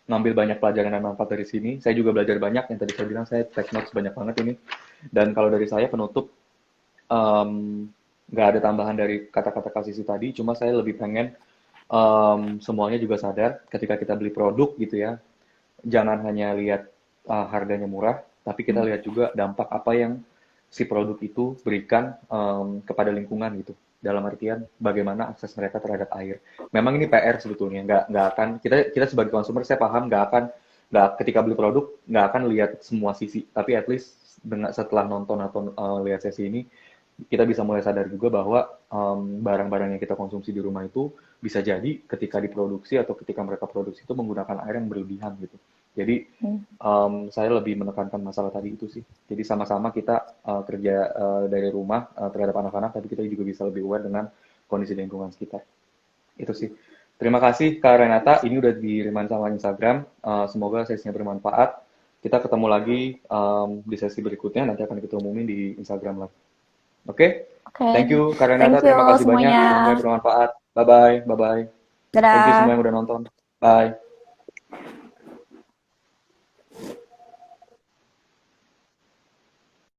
B: ngambil banyak pelajaran dan manfaat dari sini. Saya juga belajar banyak, yang tadi saya bilang saya take notes banyak banget ini. Dan kalau dari saya penutup, em, nggak ada tambahan dari kata-kata kasih tadi, cuma saya lebih pengen semuanya juga sadar ketika kita beli produk gitu ya, jangan hanya lihat harganya murah, tapi kita lihat juga dampak apa yang si produk itu berikan kepada lingkungan gitu. Dalam artian bagaimana akses mereka terhadap air. Memang ini PR sebetulnya, nggak akan kita kita sebagai konsumer saya paham nggak ketika beli produk nggak akan lihat semua sisi, tapi at least dengan setelah nonton atau lihat sesi ini kita bisa mulai sadar juga bahwa barang-barang yang kita konsumsi di rumah itu bisa jadi ketika diproduksi atau ketika mereka produksi itu menggunakan air yang berlebihan gitu. Jadi saya lebih menekankan masalah tadi itu sih. Jadi sama-sama kita kerja dari rumah terhadap anak-anak, tapi kita juga bisa lebih aware dengan kondisi lingkungan sekitar. Itu sih. Terima kasih Kak Renata, ini udah di-remind sama Instagram. Semoga sesinya bermanfaat. Kita ketemu lagi di sesi berikutnya, nanti akan kita umumin di Instagram lagi. Oke?
A: Oke,
B: Thank you Kak
A: thank
B: Renata,
A: you
B: terima kasih banyak.
A: semuanya.
B: Semuanya bermanfaat. Bye-bye, bye-bye. Thank you semua
A: Dadah.
B: yang udah nonton. Bye.